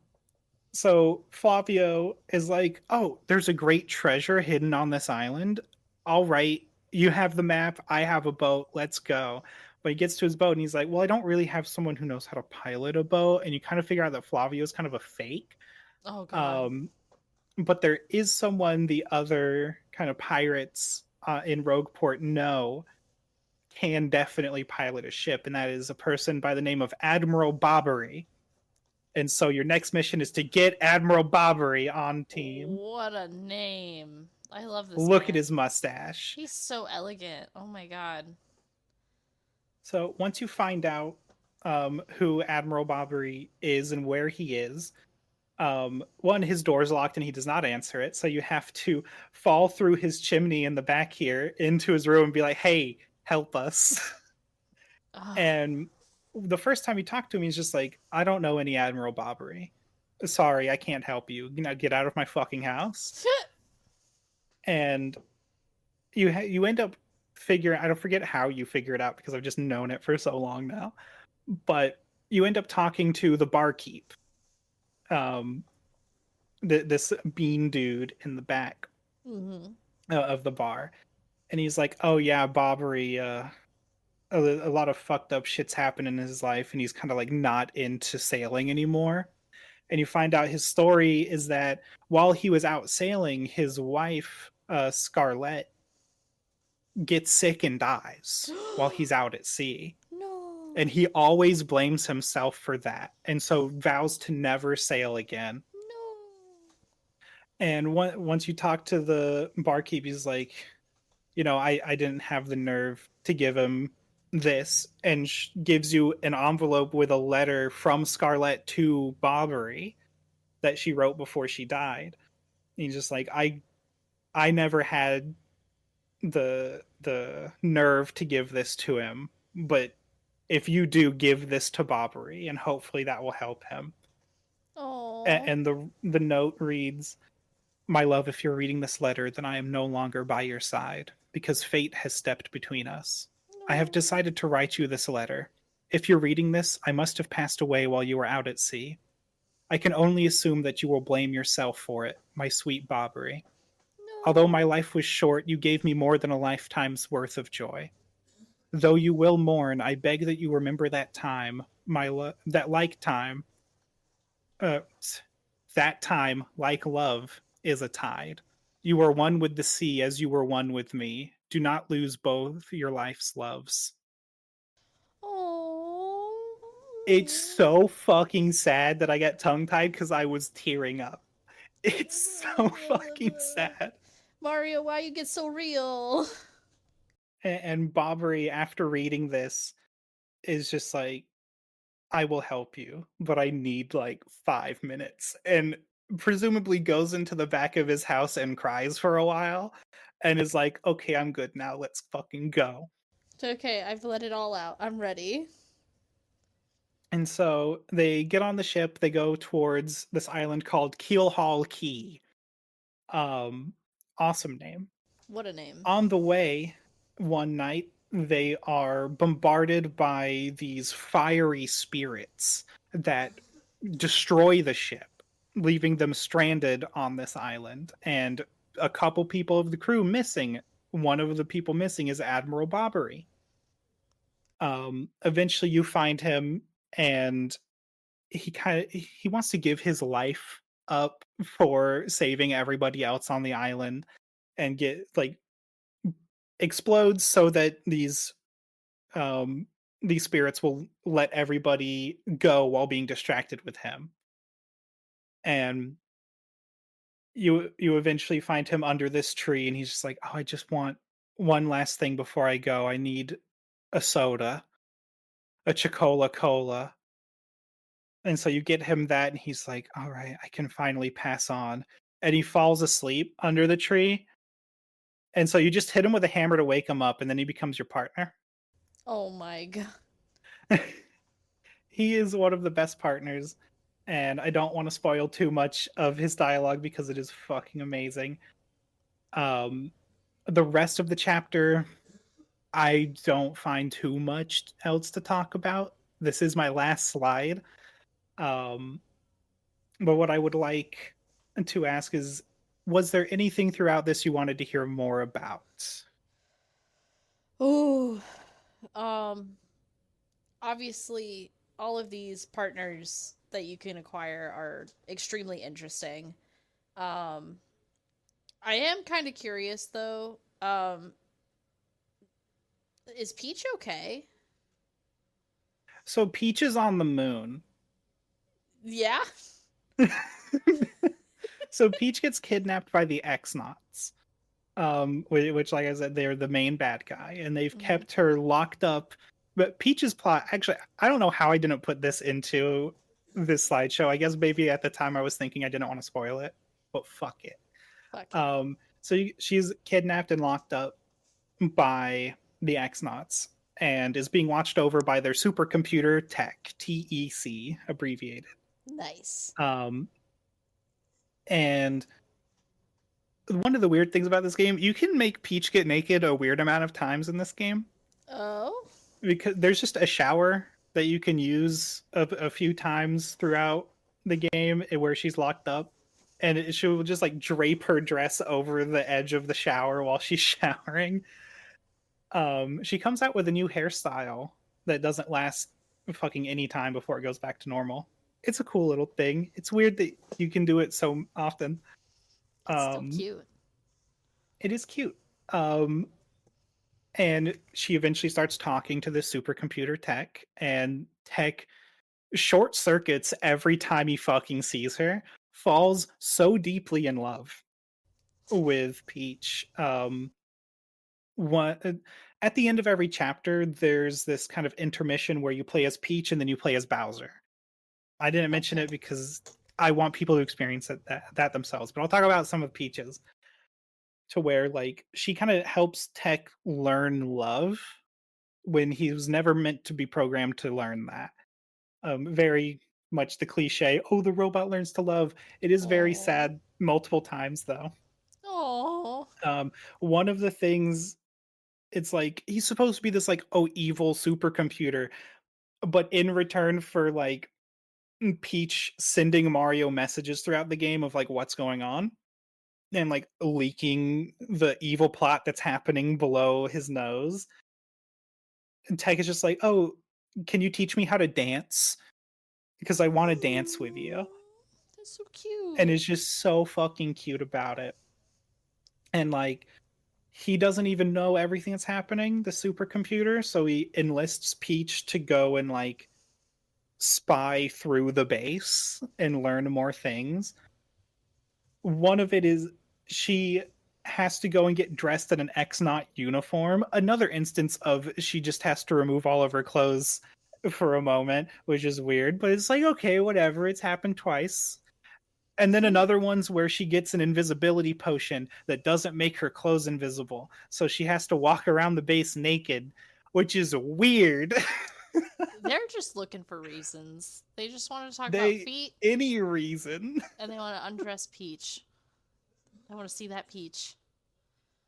so Flavio is like, "Oh, there's a great treasure hidden on this island. All right, you have the map. I have a boat. Let's go." But he gets to his boat and he's like, "Well, I don't really have someone who knows how to pilot a boat." And you kind of figure out that Flavio is kind of a fake. Oh god. Um, but there is someone the other kind of pirates in Rogueport know can definitely pilot a ship, and that is a person by the name of Admiral Bobbery. And so your next mission is to get Admiral Bobbery on team. What a name. I love this Look at man. his mustache. He's so elegant. Oh my god. So once you find out who Admiral Bobbery is and where he is, one, his door's locked and he does not answer it. So you have to fall through his chimney in the back here into his room and be like, hey, help us. Ugh. And the first time you talk to him, he's just like, I don't know any Admiral Bobbery. Sorry, I can't help you. Get out of my fucking house. And you end up figuring, I don't forget how you figure it out because I've just known it for so long now. But you end up talking to the barkeep, um, this bean dude in the back Mm-hmm. of the bar, and he's like, "Oh yeah, Bobbery. A lot of fucked up shit's happened in his life, and he's kind of like not into sailing anymore." And you find out his story is that while he was out sailing, his wife, Scarlett, gets sick and dies while he's out at sea. No. And he always blames himself for that. And so vows to never sail again. No. And once you talk to the barkeep, he's like, I didn't have the nerve to give him this, and gives you an envelope with a letter from Scarlett to Bobbery that she wrote before she died. And he's just like, I never had the nerve to give this to him, but if you do, give this to Bobbery, and hopefully that will help him. Oh. And the note reads, "My love, if you're reading this letter, then I am no longer by your side, because fate has stepped between us. I have No. decided to write you this letter. If you're reading this, I must have passed away while you were out at sea. I can only assume that you will blame yourself for it, my sweet Bobbery. Although my No. life was short, you gave me more than a lifetime's worth of joy. Though you will mourn, I beg that you remember that time, that like time, uh, that time, like love, is a tide. You are one with the sea as you were one with me. Do not lose both your life's loves. Oh. It's so fucking sad that I get tongue tied because I was tearing up. It's so fucking sad. Mario, why you get so real? And Bobbery, after reading this, is just like, I will help you, but I need like 5 minutes. And presumably goes into the back of his house and cries for a while and is like, okay, I'm good now. Let's fucking go. Okay, I've let it all out. I'm ready. And so they get on the ship, they go towards this island called Keelhaul Key. Um, awesome name. What a name. On the way, one night, they are bombarded by these fiery spirits that destroy the ship, leaving them stranded on this island. And a couple people of the crew missing. One of the people missing is Admiral Bobbery. Eventually, you find him, and he wants to give his life up for saving everybody else on the island and get like explodes so that these spirits will let everybody go while being distracted with him. And you eventually find him under this tree and he's just like, "Oh, I just want one last thing before I go. I need a soda, a Chicola Cola." And so you get him that and he's like, "All right, I can finally pass on." And he falls asleep under the tree. And so you just hit him with a hammer to wake him up and then he becomes your partner. Oh my god. He is one of the best partners, and I don't want to spoil too much of his dialogue because it is fucking amazing. Um, the rest of the chapter, I don't find too much else to talk about. This is my last slide. Um, but what I would like to ask is, was there anything throughout this you wanted to hear more about? Ooh. Um Obviously all of these partners that you can acquire are extremely interesting. Um I am kind of curious though. Is Peach okay? So Peach is on the moon. Yeah. So Peach gets kidnapped by the X-Nauts. Which, like I said, they're the main bad guy, and they've Mhm. kept her locked up. But Peach's plot, actually, I don't know how I didn't put this into this slideshow. I guess maybe at the time I was thinking I didn't want to spoil it, but fuck it. Fuck it. She's kidnapped and locked up by the X-Nauts and is being watched over by their supercomputer tech, TEC, abbreviated. Nice. Um, and one of the weird things about this game, you can make Peach get naked a weird amount of times in this game Oh. because there's just a shower that you can use a few times throughout the game where she's locked up, and she will just like drape her dress over the edge of the shower while she's showering. She comes out with a new hairstyle that doesn't last fucking any time before it goes back to normal. It's a cool little thing. It's weird that you can do it so often. It's still Um, cute. it is cute. Um, and she eventually starts talking to this supercomputer tech, and tech short circuits every time he fucking sees her, falls so deeply in love with Peach. One At the end of every chapter, there's this kind of intermission where you play as Peach and then you play as Bowser. I didn't mention Okay. it because I want people to experience that themselves, but I'll talk about some of Peach's, to where like she kind of helps Tech learn love when he was never meant to be programmed to learn that. Very much the cliche, oh, the robot learns to love. It is very Oh. sad multiple times though. Oh. One of the things, it's like he's supposed to be this like, oh, evil supercomputer. but in return for like Peach sending Mario messages throughout the game of like what's going on and like leaking the evil plot that's happening below his nose. And Tech is just like, "Oh, can you teach me how to dance? Because I want to dance with you." That's so And cute. is just so fucking cute about it. And like he doesn't even know everything that's happening, the supercomputer, so he enlists Peach to go and like spy through the base and learn more things. One of it is she has to go and get dressed in an X-Naut uniform. Another instance of she just has to remove all of her clothes for a moment, which is weird, but it's like, okay, whatever, it's happened twice. And then another one's where she gets an invisibility potion that doesn't make her clothes invisible. So she has to walk around the base naked, which is weird. They're just looking for reasons. They just want to talk about They feet any reason. and they want to undress Peach. I want to see that Peach.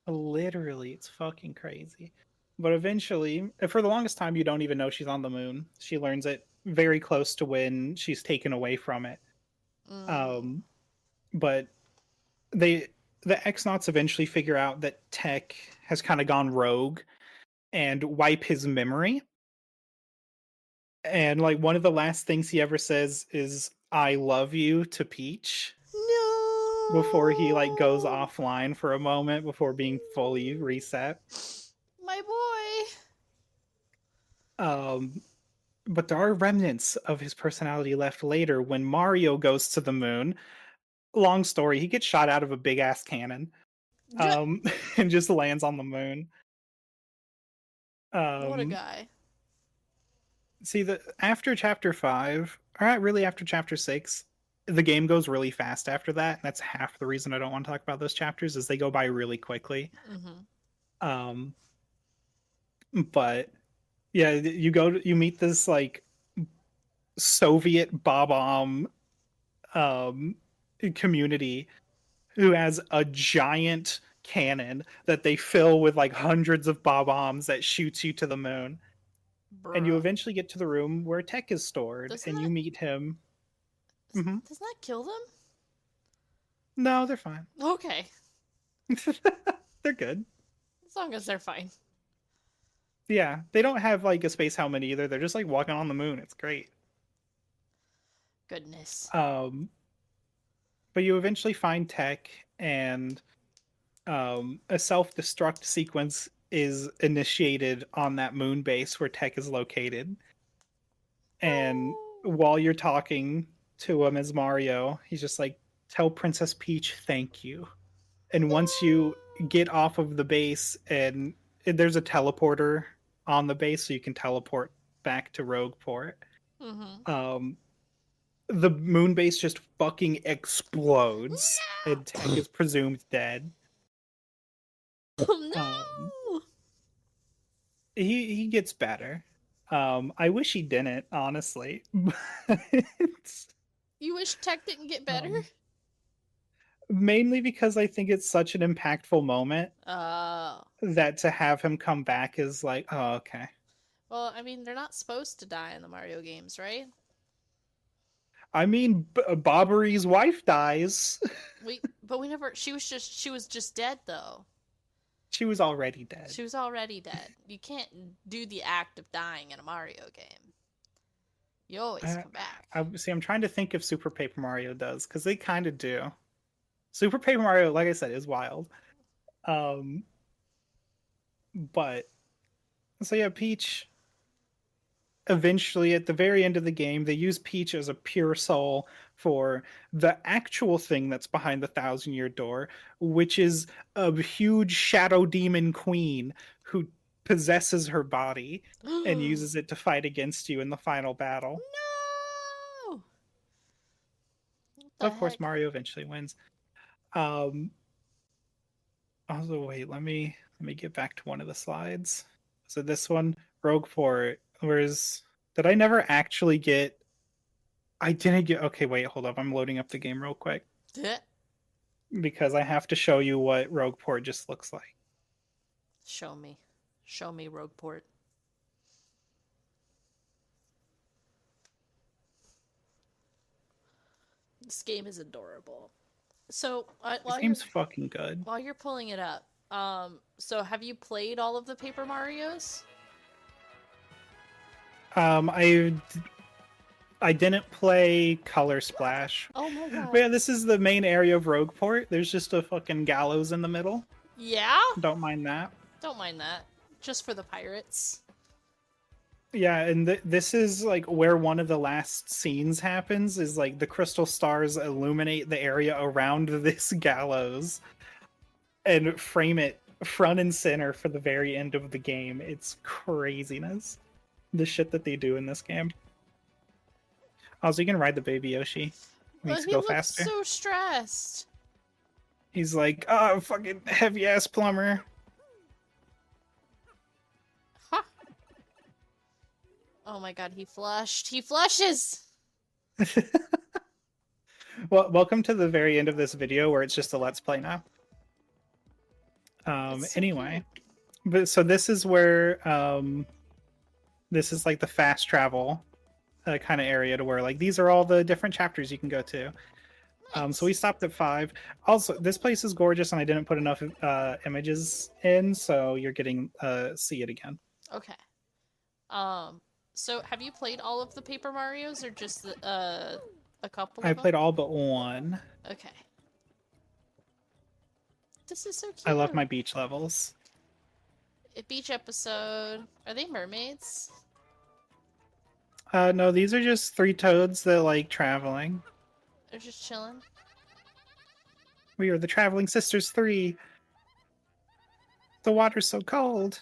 Literally, it's fucking crazy. But eventually, for the longest time, you don't even know she's on the moon. She learns it very close to when she's taken away from it. Mm. Um, but they, the X-Nauts eventually figure out that Tech has kind of gone rogue and wipe his memory. And like one of the last things he ever says is "I love you" to Peach before he like goes No! offline for a moment before being fully reset. My boy! Um, but there are remnants of his personality left later when Mario goes to the moon. Long story, he gets shot out of a big ass cannon, um, and just lands on the moon. What a Um, guy. see the after chapter 5, or not really after chapter 6, the game goes really fast after that. And that's half the reason I don't want to talk about those chapters is they go by really quickly. Mm-hmm. Um, but yeah, you meet this like Soviet Bob-omb um community who has a giant cannon that they fill with like hundreds of bob-ombs that shoots you to the moon. And you Bruh. eventually get to the room where Tech is stored Doesn't and that you meet him. Hmm. doesn't that kill them? No, they're fine. Okay. They're good. As long as they're fine. Yeah, they don't have like a space helmet either. They're just like walking on the moon. It's great. Goodness. Um, but you eventually find Tech, and a self-destruct sequence is initiated on that moon base where Tech is located. And No. while you're talking to him as Mario, he's just like, "Tell Princess Peach thank you." And once you No. get off of the base, and there's a teleporter on the base, so you can teleport back to Rogueport. Mm-hmm. Um, the moon base just fucking explodes, and Tech No. is presumed dead. Um, No. he gets better. I wish he didn't, honestly. But You wish Tech didn't get better? um, mainly because I think it's such an impactful moment Oh. that to have him come back is like, oh, okay. Well, I mean, they're not supposed to die in the Mario games, right? I mean, Bobbery's wife dies. We never. She was just dead though. She was already dead. She was already dead. You can't do the act of dying in a Mario game. You always Uh, come back. see. I'm trying to think if Super Paper Mario does because they kind of do. Super Paper Mario, like I said, is wild. Um, but so yeah, Peach. Eventually, at the very end of the game, they use Peach as a pure soul for the actual thing that's behind the Thousand-Year Door, which is a huge shadow demon queen who possesses her body and No. uses it to fight against you in the final battle. What the Of course, heck? Mario eventually wins. Um, also, wait, let me get back to one of the slides. So this one, Rogue Fort, whereas did I never actually get? I didn't get. Okay, wait, hold up. I'm loading up the game real quick because I have to show you what Rogueport just looks like. Show me. Show me Rogueport. This game is adorable. So This game's fucking good. while you're pulling it up, so have you played all of the Paper Marios? I didn't play Color Splash. Oh my god. But yeah, this is the main area of Rogueport. There's just a fucking gallows in the middle. Yeah? Don't mind that. Don't mind that. Just for the pirates. Yeah, and this is like where one of the last scenes happens, is like the crystal stars illuminate the area around this gallows and frame it front and center for the very end of the game. It's craziness, the shit that they do in this game. Also, you can ride the baby Yoshi. Makes it go faster. He looks so stressed. He's like, oh, fucking heavy ass plumber. Huh. Oh my god, he flushed. He flushes! Well, welcome to the very end of this video where it's just a let's play now. So Anyway, but so this is where this is like the fast travel kind of area to where like these are all the different chapters you can go to. So we stopped at 5. Also, this place is gorgeous, and I didn't put enough images in, so you're getting see it again. Okay. So have you played all of the Paper Marios or just the, a couple of I them? played all but one. Okay. This is so cute. I love my beach levels. A beach episode. Are they mermaids? No, these are just 3 toads that like traveling. They're just chilling. We are the Traveling Sisters 3. The water's so cold,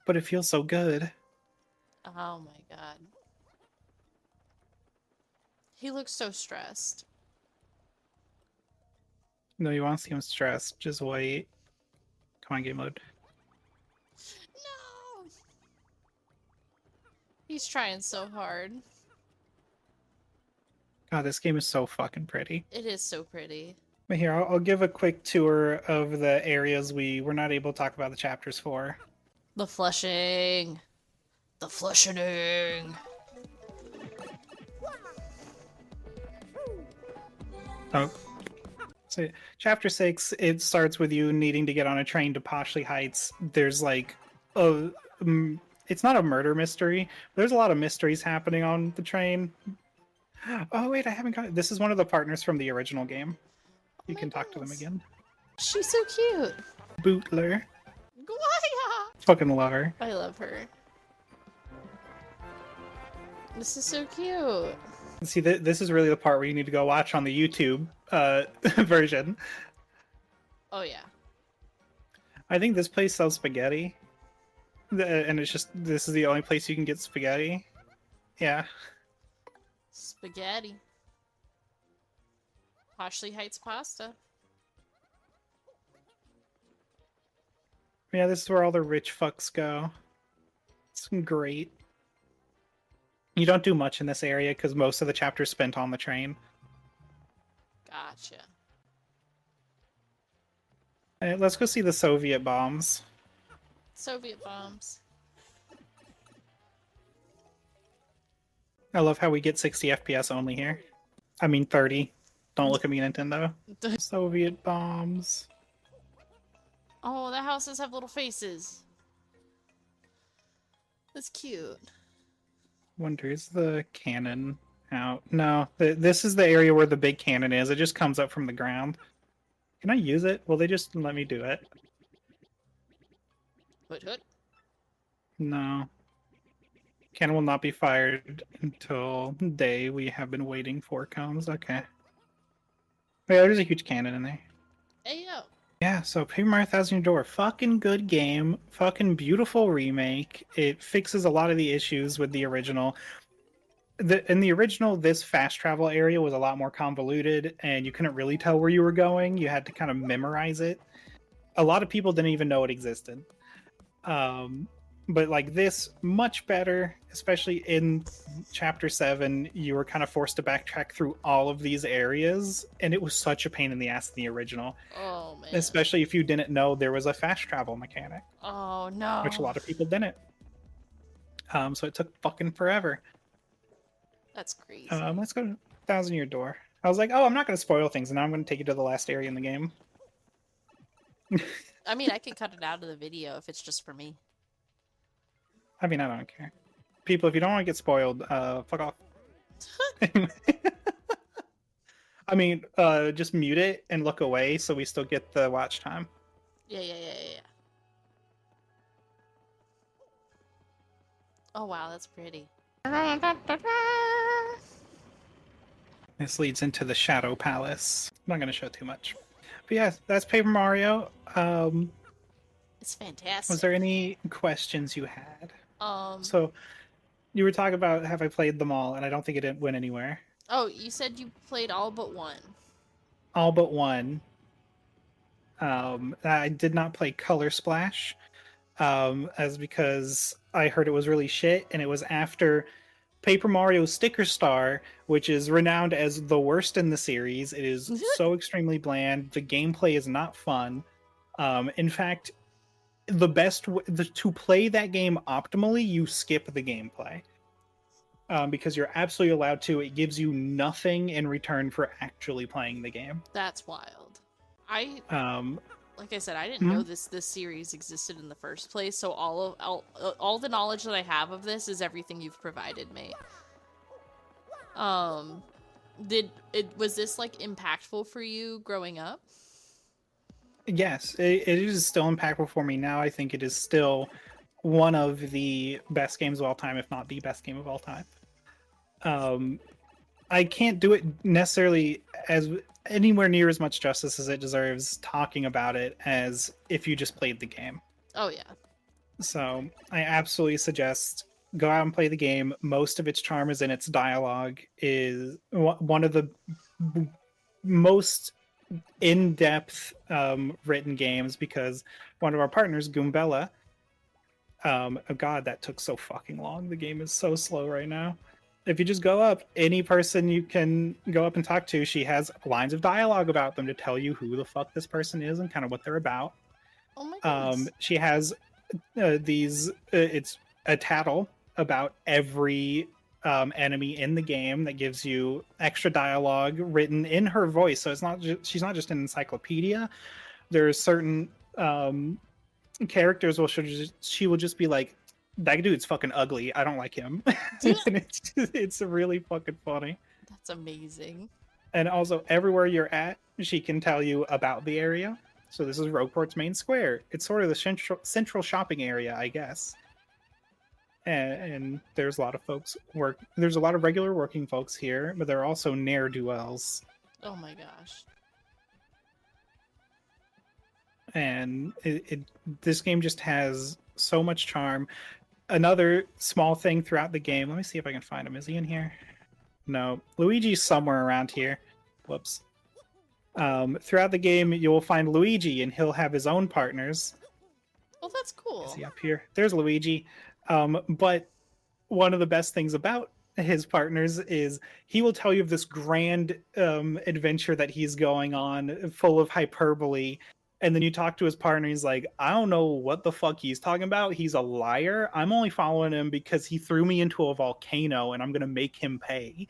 but it feels so good. Oh my god. He looks so stressed. No, you want to see him stressed, just wait. Come on, game mode. No! He's trying so hard. God, this game is so fucking pretty. It is so pretty. But here, I'll give a quick tour of the areas we were not able to talk about the chapters for. The flushing. The flushing. Oh. So, chapter 6, it starts with you needing to get on a train to Poshley Heights. There's like it's not a murder mystery. There's a lot of mysteries happening on the train. Oh wait, I haven't got it. This is one of the partners from the original game. You can talk to them again. She's so cute. Bootler. Gwaya! Fucking love her. I love her. This is so cute. See, this is really the part where you need to go watch on the YouTube version. Oh yeah. I think this place sells spaghetti. And it's just, this is the only place you can get spaghetti. Yeah. Spaghetti. Poshley Heights pasta. Yeah, this is where all the rich fucks go. It's great. You don't do much in this area because most of the chapter's spent on the train. Gotcha. Let's go see the Soviet bombs. Soviet bombs. I love how we get 60 FPS only here. I mean 30. Don't look at me, Nintendo. Soviet bombs. Oh, the houses have little faces. That's cute. Wonder, is the cannon out? No, this is the area where the big cannon is. It just comes up from the ground. Can I use it? Will they just let me do it? Hoot. No. Cannon will not be fired until day we have been waiting for comes. Okay. Yeah, there's a huge cannon in there. Hey yo. Yeah, so Paper Mario Thousand Year Door, fucking good game, fucking beautiful remake. It fixes a lot of the issues with the original. In the original, this fast travel area was a lot more convoluted, and you couldn't really tell where you were going. You had to kind of memorize it. A lot of people didn't even know it existed. But like this, much better, especially in Chapter 7, you were kind of forced to backtrack through all of these areas, and it was such a pain in the ass in the original. Oh man. Especially if you didn't know there was a fast travel mechanic. Oh no. Which a lot of people didn't. So it took fucking forever. That's crazy. Let's go Thousand Year Door. I was like, oh, I'm not going to spoil things, and now I'm going to take you to the last area in the game. I mean, I can cut it out of the video if it's just for me. I mean, I don't care. People, if you don't want to get spoiled, fuck off. I mean, just mute it and look away so we still get the watch time. Yeah. Oh wow, that's pretty. This leads into the Shadow Palace. I'm not going to show too much. But yeah, that's Paper Mario. It's fantastic. Was there any questions you had? So you were talking about have I played them all, and I don't think it went anywhere. Oh, you said you played all but one. All but one. I did not play Color Splash, as because I heard it was really shit, and it was after Paper Mario Sticker Star, which is renowned as the worst in the series. It is so extremely bland. The gameplay is not fun. In fact, the best to play that game optimally, you skip the gameplay. Because you're absolutely allowed to. It gives you nothing in return for actually playing the game. That's wild. Like I said, I didn't know this series existed in the first place. So all the knowledge that I have of this is everything you've provided me. Was this like impactful for you growing up? Yes, it is still impactful for me now. I think it is still one of the best games of all time, if not the best game of all time. I can't do it necessarily as anywhere near as much justice as it deserves talking about it as if you just played the game. Oh yeah. So I absolutely suggest go out and play the game. Most of its charm is in its dialogue. Is one of the most in-depth written games, because one of our partners, Goombella, oh god, that took so fucking long. The game is so slow right now. If you just go up, any person you can go up and talk to, she has lines of dialogue about them to tell you who the fuck this person is and kind of what they're about. Oh my goodness. She has it's a tattle about every enemy in the game that gives you extra dialogue written in her voice. So it's not she's not just an encyclopedia. There's certain characters she will just be like, that dude's fucking ugly, I don't like him. And it's really fucking funny. That's amazing. And also everywhere you're at, she can tell you about the area. So this is Rogueport's main square. It's sort of the central shopping area, I guess. And there's a lot of there's a lot of regular working folks here, but there are also ne'er-do-wells. Oh my gosh. And this game just has so much charm. Another small thing throughout the game, let me see if I can find him. Is he in here? No. Luigi's somewhere around here. Whoops. Throughout the game, you will find Luigi, and he'll have his own partners. Oh, that's cool. Is he up here? There's Luigi. But one of the best things about his partners is he will tell you of this grand adventure that he's going on, full of hyperbole. And then you talk to his partner, he's like, I don't know what the fuck he's talking about. He's a liar. I'm only following him because he threw me into a volcano and I'm going to make him pay.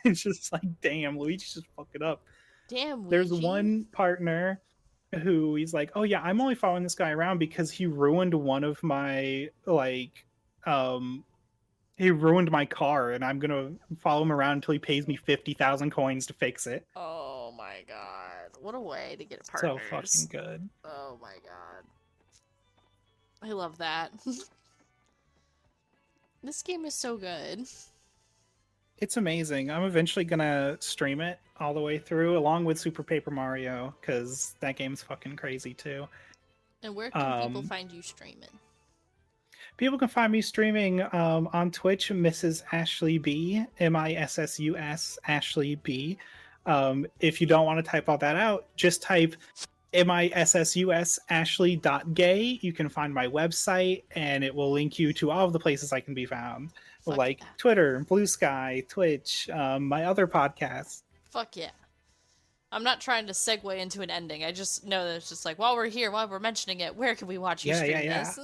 It's just like, damn, Luigi's just fucking up. Damn, Luigi. There's one partner who he's like, oh yeah, I'm only following this guy around because he ruined one of my, he ruined my car and I'm going to follow him around until he pays me 50,000 coins to fix it. Oh my god. What a way to get partners. So fucking good. Oh my god. I love that. This game is so good. It's amazing. I'm eventually gonna stream it all the way through along with Super Paper Mario, because that game's fucking crazy too. And where can people find you streaming? People can find me streaming on Twitch, Mrs. Ashley B, MISSUS Ashley B. If you don't want to type all that out, just type MISSUS Ashley.gay. You can find my website, and it will link you to all of the places I can be found. Fuck like yeah. Twitter, Blue Sky, Twitch, my other podcasts. Fuck yeah. I'm not trying to segue into an ending. I just know that it's just like, while we're here, while we're mentioning it, where can we watch you stream this?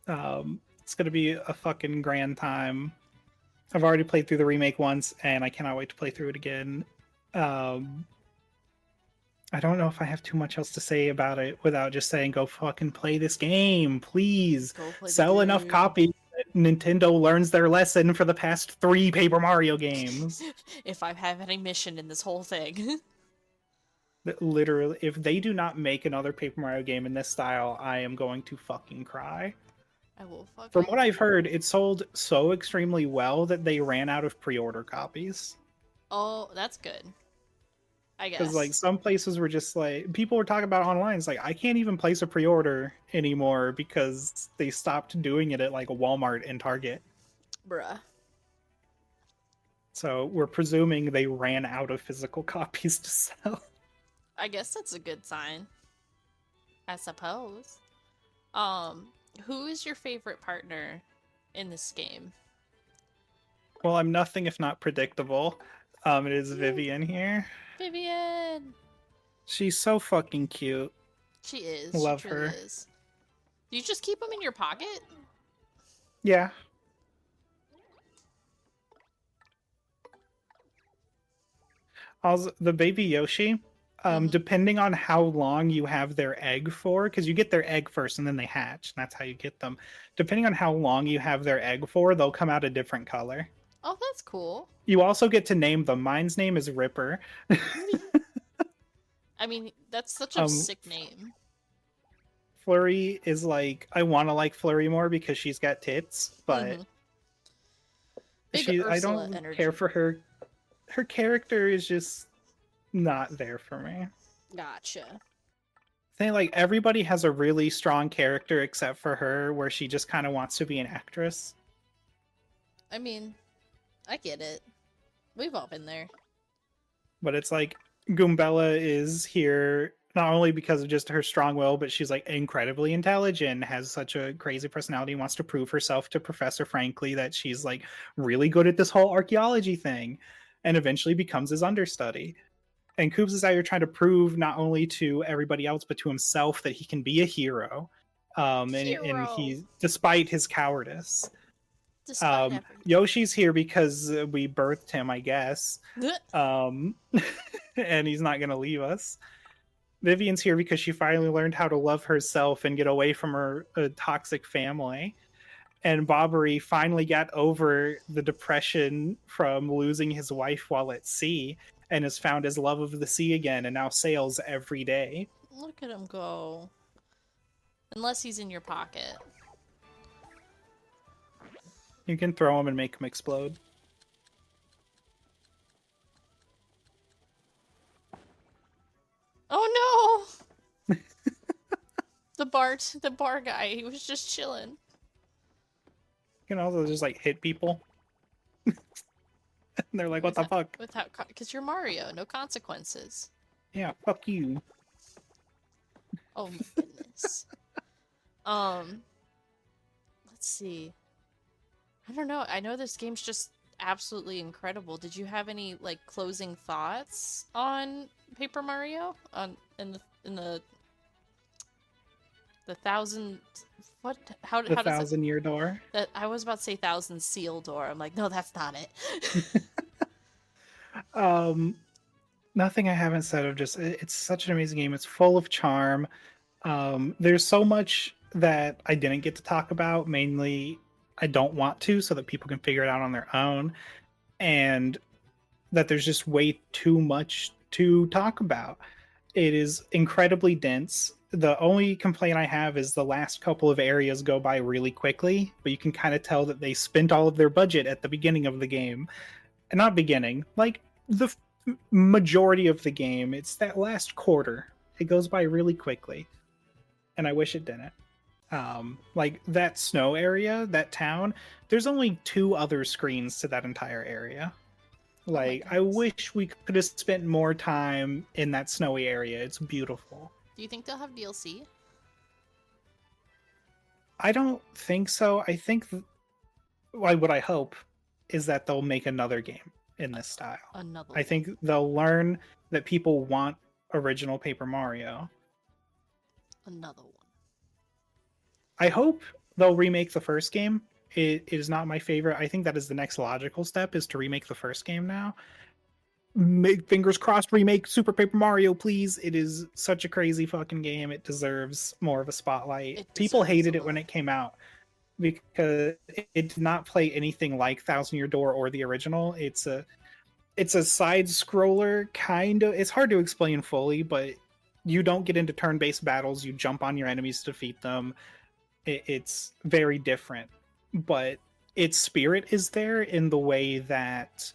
It's gonna be a fucking grand time. I've already played through the remake once, and I cannot wait to play through it again. Um, I don't know if I have too much else to say about it without just saying, go fucking play this game, please. Go play the Sell enough game. copies that Nintendo learns their lesson for the past 3 Paper Mario games. If I have any mission in this whole thing. Literally, if they do not make another Paper Mario game in this style, I am going to fucking cry. I will fucking... From what I've heard, it sold so extremely well that they ran out of pre-order copies. Oh, that's good. I guess. Because like some places were just like, people were talking about online, it's like, I can't even place a pre-order anymore because they stopped doing it at like a Walmart and Target. Bruh. So we're presuming they ran out of physical copies to sell. I guess that's a good sign. I suppose. Who is your favorite partner in this game? Well, I'm nothing if not predictable. It is Vivian here. Vivian! She's so fucking cute. She is. Love she truly her. Is. Do you just keep them in your pocket? Yeah. Also, the baby Yoshi, depending on how long you have their egg for, because you get their egg first and then they hatch, and that's how you get them. Depending on how long you have their egg for, they'll come out a different color. Oh, that's cool. You also get to name them. Mine's name is Ripper. I mean, that's such a sick name. Flurry is like, I want to like Flurry more because she's got tits, but I don't care for her. Her character is just not there for me. Gotcha. I think like everybody has a really strong character except for her, where she just kind of wants to be an actress. I mean, I get it. We've all been there. But it's like Goombella is here not only because of just her strong will, but she's like incredibly intelligent, has such a crazy personality, wants to prove herself to Professor Frankly that she's like really good at this whole archaeology thing, and eventually becomes his understudy. And Koops is out here trying to prove not only to everybody else but to himself that he can be a hero. And he, despite his cowardice. Yoshi's here because we birthed him, I guess. And he's not going to leave us. Vivian's here because she finally learned how to love herself and get away from her toxic family. And Bobbery finally got over the depression from losing his wife while at sea and has found his love of the sea again and now sails every day. Look at him go. Unless he's in your pocket. You can throw him and make him explode. Oh no! the bar guy, he was just chilling. You can also just like hit people. And they're like, what the fuck? Because you're Mario, no consequences. Yeah, fuck you. Oh my goodness. Let's see. I don't know. I know this game's just absolutely incredible. Did you have any like closing thoughts on Paper Mario? In the thousand what? How does 1,000-year door? That I was about to say 1,000 seal door. I'm like, no, that's not it. Nothing I haven't said of just it's such an amazing game. It's full of charm. There's so much that I didn't get to talk about. Mainly, I don't want to, so that people can figure it out on their own, and that there's just way too much to talk about. It is incredibly dense. The only complaint I have is the last couple of areas go by really quickly, but you can kind of tell that they spent all of their budget at the beginning of the game. And not beginning, like the majority of the game. It's that last quarter. It goes by really quickly. And I wish it didn't. Like that snow area, that town, there's only 2 other screens to that entire area. Like, I wish we could have spent more time in that snowy area. It's beautiful. Do you think they'll have DLC? I don't think so. I think, what I hope is that they'll make another game in this style. I think they'll learn that people want original Paper Mario. Another one. I hope they'll remake the first game it is not my favorite. I think that is the next logical step, is to remake the first game now. Fingers crossed, remake Super Paper Mario, please. It is such a crazy fucking game. It deserves more of a spotlight. People hated it when it came out because it did not play anything like Thousand Year Door or the original. It's a side scroller, kind of. It's hard to explain fully, but you don't get into turn-based battles. You jump on your enemies to defeat them. It's very different, but its spirit is there in the way that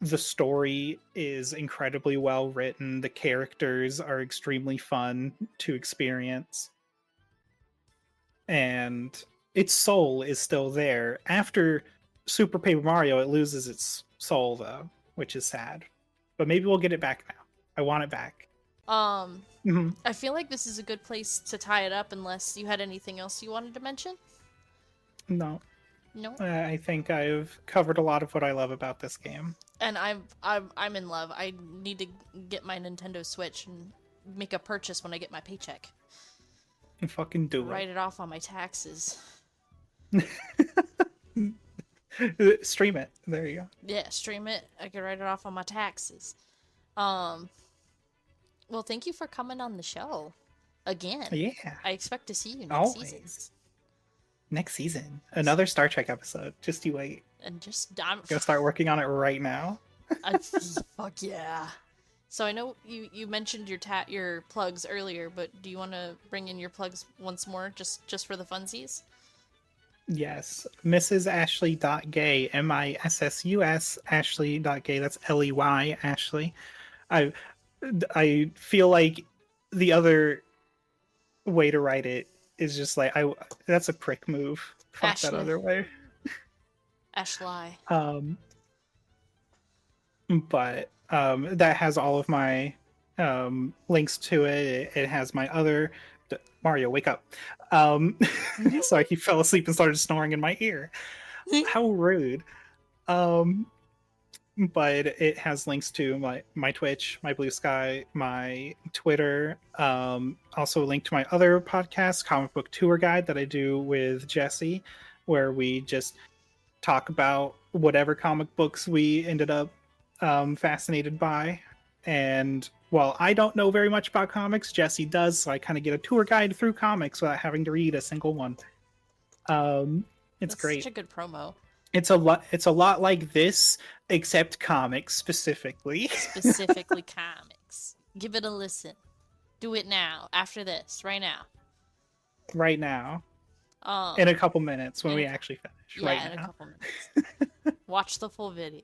the story is incredibly well written. The characters are extremely fun to experience. And its soul is still there. After Super Paper Mario, it loses its soul, though, which is sad. But maybe we'll get it back now. I want it back. I feel like this is a good place to tie it up, unless you had anything else you wanted to mention. No. No. I think I've covered a lot of what I love about this game. And I'm in love. I need to get my Nintendo Switch and make a purchase when I get my paycheck. And fucking do Write it off on my taxes. Stream it. There you go. Yeah, stream it. I can write it off on my taxes. Well, thank you for coming on the show again. Yeah. I expect to see you next season. Next season. Another Star Trek episode. Just you wait. And just I'm gonna start working on it right now. Fuck yeah. So I know you mentioned your plugs earlier, but do you want to bring in your plugs once more, just for the funsies? Yes. Mrs. Ashley.gay, MISSUS Ashley.gay. That's LEY Ashley. I feel like the other way to write it is just like that's a prick move. Fuck Ashley. That other way. Ashley. But that has all of my links to it. It has my other Mario, wake up. So he fell asleep and started snoring in my ear. How rude. But it has links to my Twitch, my Blue Sky, my Twitter. Also a link to my other podcast, Comic Book Tour Guide, that I do with Jesse, where we just talk about whatever comic books we ended up fascinated by. And while I don't know very much about comics, Jesse does, so I kind of get a tour guide through comics without having to read a single one. It's great. Such a good promo. It's a lot like this, except comics specifically. Specifically comics. Give it a listen. Do it now. After this. Right now. Right now. In a couple minutes when we actually finish. Yeah, right in now. a couple minutes. Watch the full video.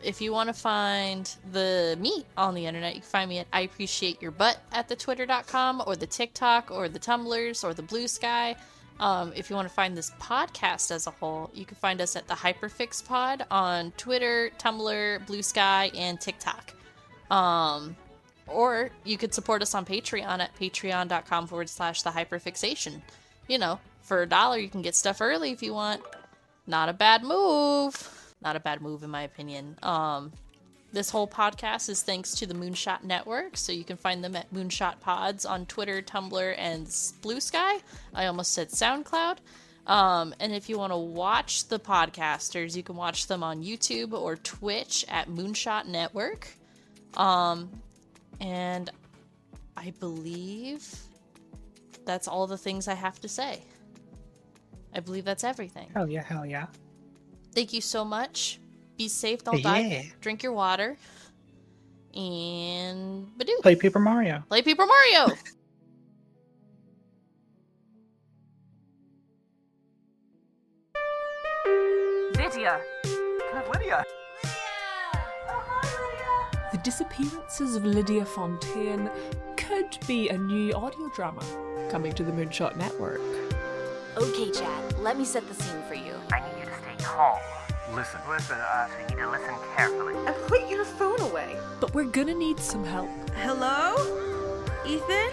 If you want to find me on the internet, you can find me at I Appreciate Your Butt at the twitter.com or the TikTok or the Tumblrs or the Blue Sky. If you want to find this podcast as a whole, you can find us at the Hyperfix Pod on Twitter, Tumblr, Blue Sky, and TikTok. Or you could support us on Patreon at patreon.com/the Hyperfixation. You know, for $1, you can get stuff early if you want. Not a bad move. Not a bad move, in my opinion. This whole podcast is thanks to the Moonshot Network, so you can find them at Moonshot Pods on Twitter, Tumblr, and Blue Sky. I almost said SoundCloud. And if you want to watch the podcasters, you can watch them on YouTube or Twitch at Moonshot Network. And I believe that's all the things I have to say. I believe that's everything. Hell yeah, hell yeah. Thank you so much. Be safe, don't die. Drink your water. And Badoo. Play Paper Mario. Play Paper Mario! Lydia! Lydia! The Disappearances of Lydia Fontaine could be a new audio drama coming to the Moonshot Network. Okay, Chad, let me set the scene for you. I need you to stay calm. Listen, so you need to listen carefully. And put your phone away. But we're gonna need some help. Hello? Ethan?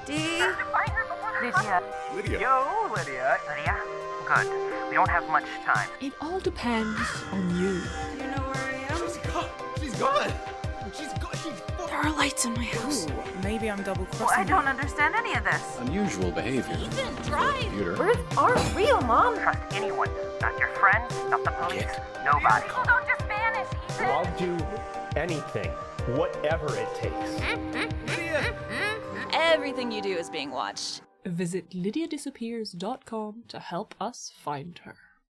Dee? Lydia. Yo, Lydia. Lydia? Good. We don't have much time. It all depends on you. Do you know where I am? She's gone. She's gone. She's are lights in my house. Ooh, maybe I'm double Well, crossing. I don't understand any of this. Unusual behavior. Ethan, drive! Computer. Birds aren't real, Mom. Trust anyone. Not your friends, not the police, nobody. People don't just vanish, Ethan. I'll do anything, whatever it takes. Everything you do is being watched. Visit lydiadisappears.com to help us find her.